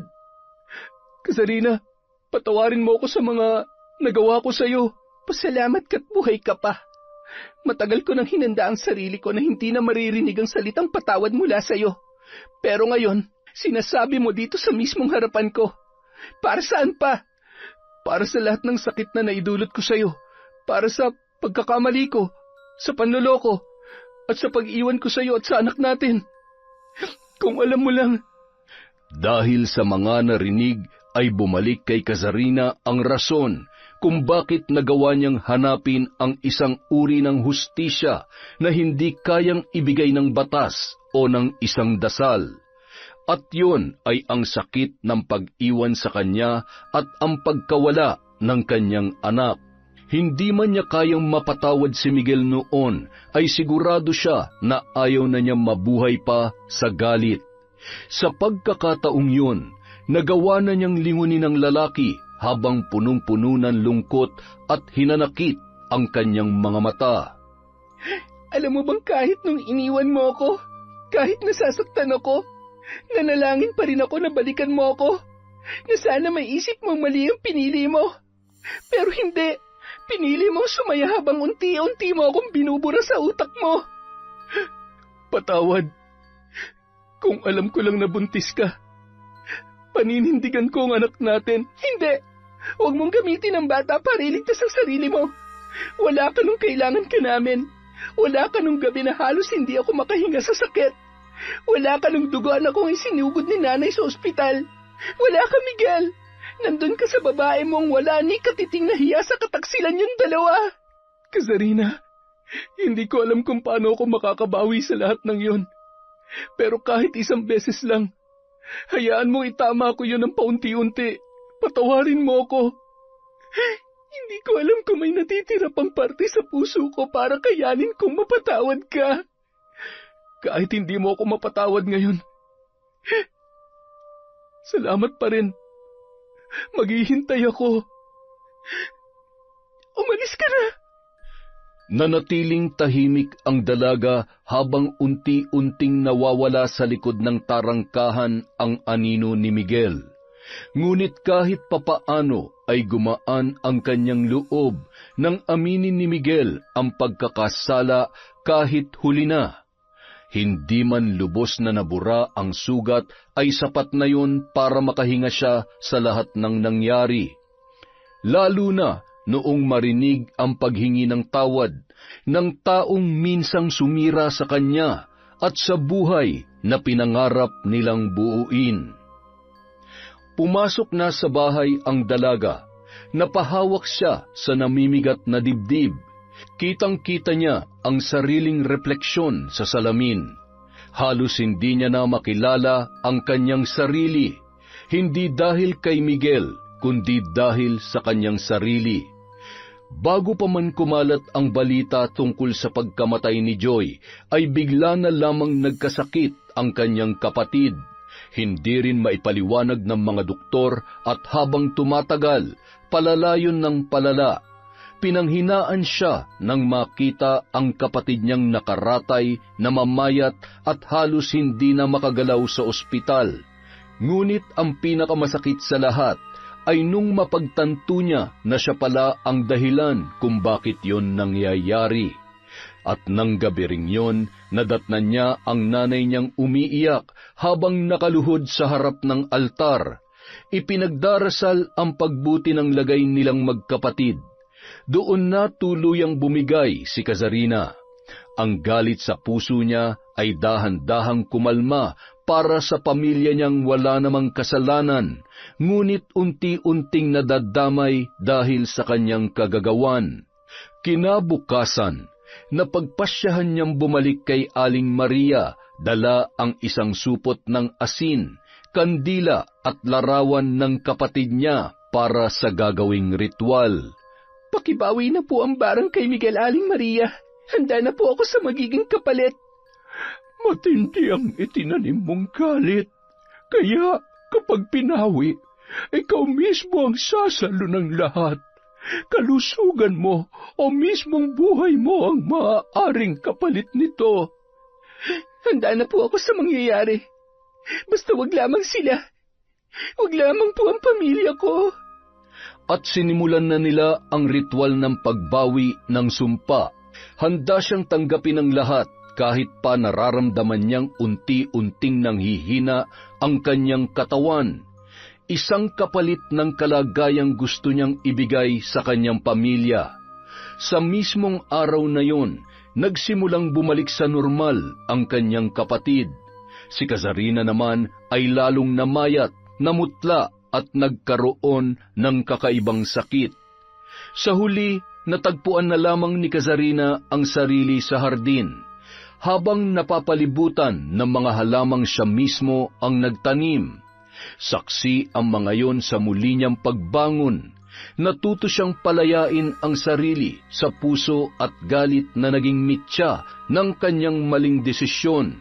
Kazarina, patawarin mo ako sa mga nagawa ko sa'yo. Pasalamat ka't buhay ka pa. Matagal ko nang hinanda ang sarili ko na hindi na maririnig ang salitang patawad mula sa'yo. Pero ngayon, sinasabi mo dito sa mismong harapan ko. Para saan pa? Para sa lahat ng sakit na naidulot ko sa'yo. Para sa pagkakamali ko, sa panloloko, at sa pag-iwan ko sa iyo at sa anak natin. Kung alam mo lang. Dahil sa mga narinig ay bumalik kay Kazarina ang rason kung bakit nagawa niyang hanapin ang isang uri ng hustisya na hindi kayang ibigay ng batas o ng isang dasal. At yun ay ang sakit ng pag-iwan sa kanya at ang pagkawala ng kanyang anak. Hindi man niya kayang mapatawad si Miguel noon, ay sigurado siya na ayaw na niya mabuhay pa sa galit. Sa pagkakataong yun, nagawa na niyang lingunin ang lalaki habang punong-puno ng lungkot at hinanakit ang kanyang mga mata. Alam mo bang kahit nung iniwan mo ako, kahit nasasaktan ako, nanalangin pa rin ako na balikan mo ako, na sana may isip mong mali ang pinili mo. Pero hindi. Pinili mong sumaya habang unti-unti mo akong binubura sa utak mo. Patawad. Kung alam ko lang na buntis ka. Paninindigan ko ang anak natin. Hindi. Huwag mong gamitin ang bata para iligtas ang sarili mo. Wala ka nung kailangan ka namin. Wala ka nung gabi na halos hindi ako makahinga sa sakit. Wala ka nung duguan akong isinugod ni nanay sa ospital. Wala ka, Miguel. Nandun ka sa babae mong wala ni katiting na hiya sa kataksilan yung dalawa. Kazarina, hindi ko alam kung paano ako makakabawi sa lahat ng yon. Pero kahit isang beses lang, hayaan mo itama ko yun ng paunti-unti. Patawarin mo ako. Hindi ko alam kung may natitira pang parte sa puso ko para kayanin kong mapatawad ka. Kahit hindi mo ako mapatawad ngayon, salamat pa rin. Maghihintay ako. Umalis ka na. Nanatiling tahimik ang dalaga habang unti-unting nawawala sa likod ng tarangkahan ang anino ni Miguel. Ngunit kahit papaano ay gumaan ang kanyang loob nang aminin ni Miguel ang pagkakasala kahit huli na. Hindi man lubos na nabura ang sugat ay sapat na yun para makahinga siya sa lahat ng nangyari. Lalo na noong marinig ang paghingi ng tawad ng taong minsang sumira sa kanya at sa buhay na pinangarap nilang buuin. Pumasok na sa bahay ang dalaga. Napahawak siya sa namimigat na dibdib. Kitang-kita niya ang sariling refleksyon sa salamin. Halos hindi niya na makilala ang kanyang sarili, hindi dahil kay Miguel, kundi dahil sa kanyang sarili. Bago pa man kumalat ang balita tungkol sa pagkamatay ni Joy, ay bigla na lamang nagkasakit ang kanyang kapatid. Hindi rin maipaliwanag ng mga doktor at habang tumatagal, palalayon ng palala. Pinanghinaan siya nang makita ang kapatid niyang nakaratay, namamayat at halos hindi na makagalaw sa ospital. Ngunit ang pinakamasakit sa lahat ay nung mapagtanto niya na siya pala ang dahilan kung bakit yon nangyayari. At nang gabi ring yon, nadatnan niya ang nanay niyang umiiyak habang nakaluhod sa harap ng altar. Ipinagdarasal ang pagbuti ng lagay nilang magkapatid. Doon na tuluyang bumigay si Kazarina. Ang galit sa puso niya ay dahan-dahang kumalma para sa pamilya niyang wala namang kasalanan, ngunit unti-unting nadadamay dahil sa kanyang kagagawan. Kinabukasan, napagpasyahan niyang bumalik kay Aling Maria, dala ang isang supot ng asin, kandila at larawan ng kapatid niya para sa gagawing ritual. Pakibawi na po ang barang kay Miguel, Aling Maria. Handa na po ako sa magiging kapalit. Matindi ang itinanim mong galit. Kaya kapag pinawi, ikaw mismo ang sasalo ng lahat. Kalusugan mo o mismong buhay mo ang maaaring kapalit nito. Handa na po ako sa mangyayari. Basta wag lamang sila. Wag lamang po ang pamilya ko. At sinimulan na nila ang ritual ng pagbawi ng sumpa. Handa siyang tanggapin ang lahat kahit pa nararamdaman niyang unti-unting nanghihina ang kanyang katawan. Isang kapalit ng kalagayang gusto niyang ibigay sa kanyang pamilya. Sa mismong araw na yon, nagsimulang bumalik sa normal ang kanyang kapatid. Si Kazarina naman ay lalong namayat, namutla at nagkaroon ng kakaibang sakit. Sa huli, natagpuan na lamang ni Kazarina ang sarili sa hardin, habang napapalibutan ng mga halamang siya mismo ang nagtanim. Saksi ang mga yon sa muli niyang pagbangon. Natuto siyang palayain ang sarili sa puso at galit na naging mitya ng kanyang maling desisyon.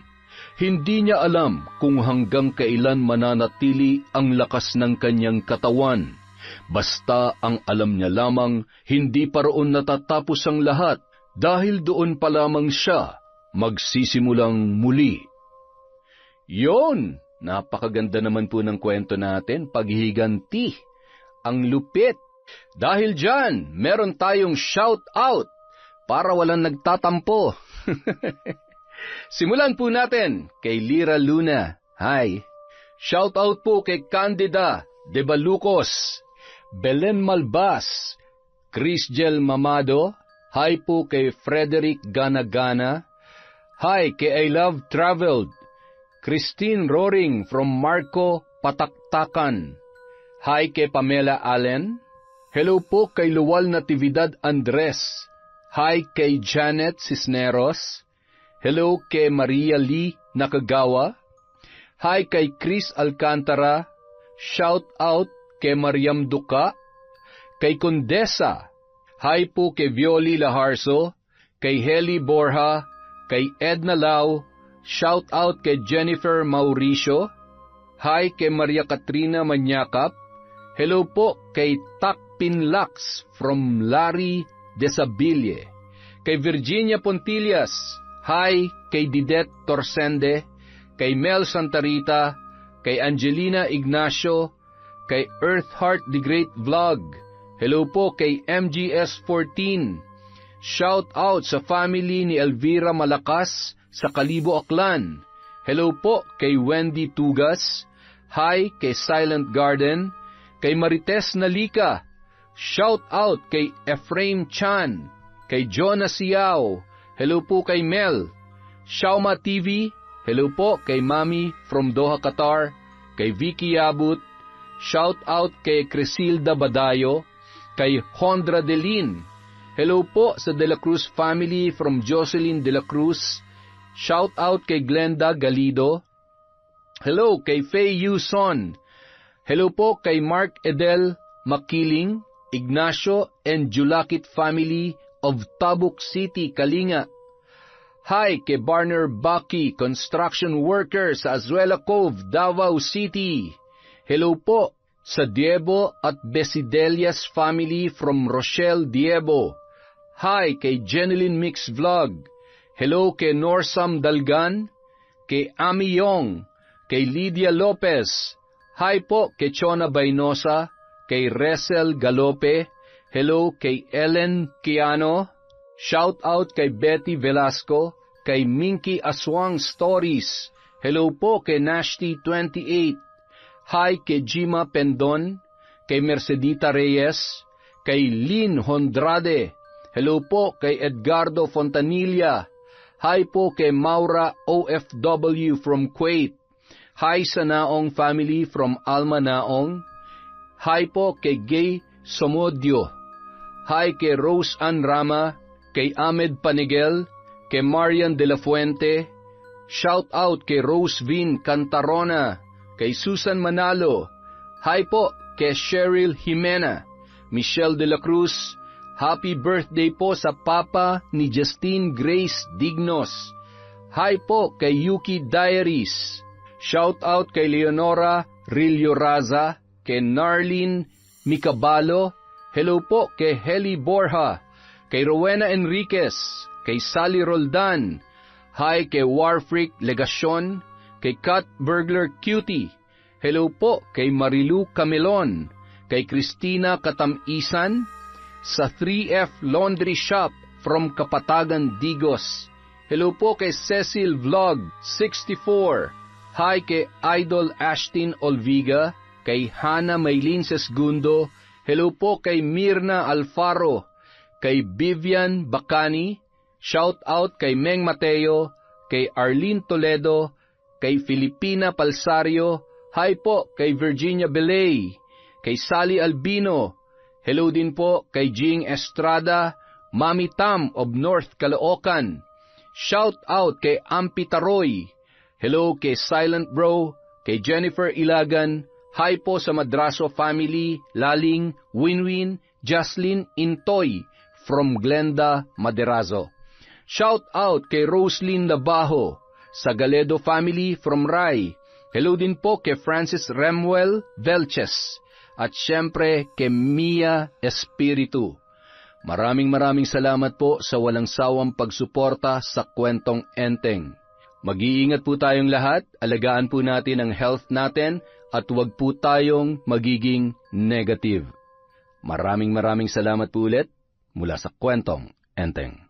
Hindi niya alam kung hanggang kailan mananatili ang lakas ng kanyang katawan. Basta ang alam niya lamang, hindi pa roon natatapos ang lahat dahil doon pa lamang siya magsisimulang muli. Yon! Napakaganda naman po ng kwento natin, paghihiganti. Ang lupit! Dahil dyan, meron tayong shout out para walang nagtatampo. Simulan po natin kay Lira Luna. Hi! Shout out po kay Candida de Balucos, Belen Malbas, Crisgel Mamado. Hi po kay Frederick Ganagana. Hi kay I Love Traveled, Christine Roring from Marco, Pataktakan. Hi kay Pamela Allen. Hello po kay Luwal Natividad Andres. Hi kay Janet Cisneros. Hello kay Maria Lee Nakagawa. Hi kay Chris Alcantara. Shout out kay Mariam Duca. Kay Condesa. Hi po kay Violi Laharso. Kay Heli Borja. Kay Edna Lau. Shout out kay Jennifer Mauricio. Hi kay Maria Katrina Manyakap. Hello po kay Takpin Lax from Larry Desabille. Kay Virginia Pontillas. Hi kay Didet Torsende. Kay Mel Santarita. Kay Angelina Ignacio. Kay Earthheart the Great Vlog. Hello po kay MGS14. Shout out sa family ni Elvira Malakas sa Kalibo, Aklan. Hello po kay Wendy Tugas. Hi kay Silent Garden. Kay Marites Nalika. Shout out kay Ephraim Chan, kay Jonas Yao, hello po kay Mel. Shauma TV, hello po kay Mami from Doha, Qatar, kay Vicky Yabut. Shout out kay Crisilda Badayo, kay Hondra Delin. Hello po sa De La Cruz family from Jocelyn De La Cruz. Shout out kay Glenda Galido. Hello kay Faye Yuson. Hello po kay Mark Edel Makiling, Ignacio and Julakit family of Tabuk City, Kalinga. Hi kay Barner Baki, construction worker sa Azuela Cove, Davao City. Hello po sa Diebo at Besidelias family from Rochelle, Diebo. Hi kay Jeneline Mix Vlog. Hello kay Norsam Dalgan, kay Ami Yong, kay Lydia Lopez. Hi po kay Chona Bainosa, kay Resel Galope. Hello kay Ellen Kiano. Shout out kay Betty Velasco, kay Minky Aswang Stories. Hello po kay Nashti28. Hi kay Jima Pendon, kay Mercedita Reyes, kay Lynn Hondrade. Hello po kay Edgardo Fontanilla. Hi po kay Maura OFW from Kuwait. Hi sa Naong family from Alma Naong. Hi po kay Gay Somodio. Hi kay Rose Ann Rama, kay Ahmed Panigel, kay Marian De La Fuente. Shout out kay Rose Vin Cantarona, kay Susan Manalo. Hi po kay Cheryl Jimena, Michelle De La Cruz. Happy birthday po sa papa ni Justine Grace Dignos. Hi po kay Yuki Diaries. Shout out kay Leonora Rillo Raza, kay Narlene Micabalo. Hello po kay Heli Borja, kay Rowena Enriquez, kay Sally Roldan. Hi kay Warfreak Legacion, kay Kat Burglar Cutie. Hello po kay Marilu Camelon, kay Christina Katamisan, sa 3F Laundry Shop from Kapatagan, Digos. Hello po kay Cecil Vlog 64. Hi kay Idol Ashtin Olviga, kay Hana Maylin Sesgundo. Hello po kay Mirna Alfaro, kay Vivian Bacani. Shout out kay Meng Mateo, kay Arlene Toledo, kay Filipina Palsario. Hi po kay Virginia Belay, kay Sally Albino. Hello din po kay Jing Estrada, Mami Tam of North Caloocan. Shout out kay Ampi Taroy. Hello kay Silent Bro, kay Jennifer Ilagan. Hi po sa Madraso family, Laling, Winwin, Jocelyn Intoy from Glenda, Maderazo. Shout out kay Roslyn Labajo sa Galedo family from Rai. Hello din po kay Francis Remuel Velches. At syempre, kay Mia Espiritu. Maraming salamat po sa walang sawang pagsuporta sa Kwentong Enteng. Mag-iingat po tayong lahat, alagaan po natin ang health natin, at huwag po tayong magiging negative. Maraming salamat po ulit mula sa Kwentong Enteng.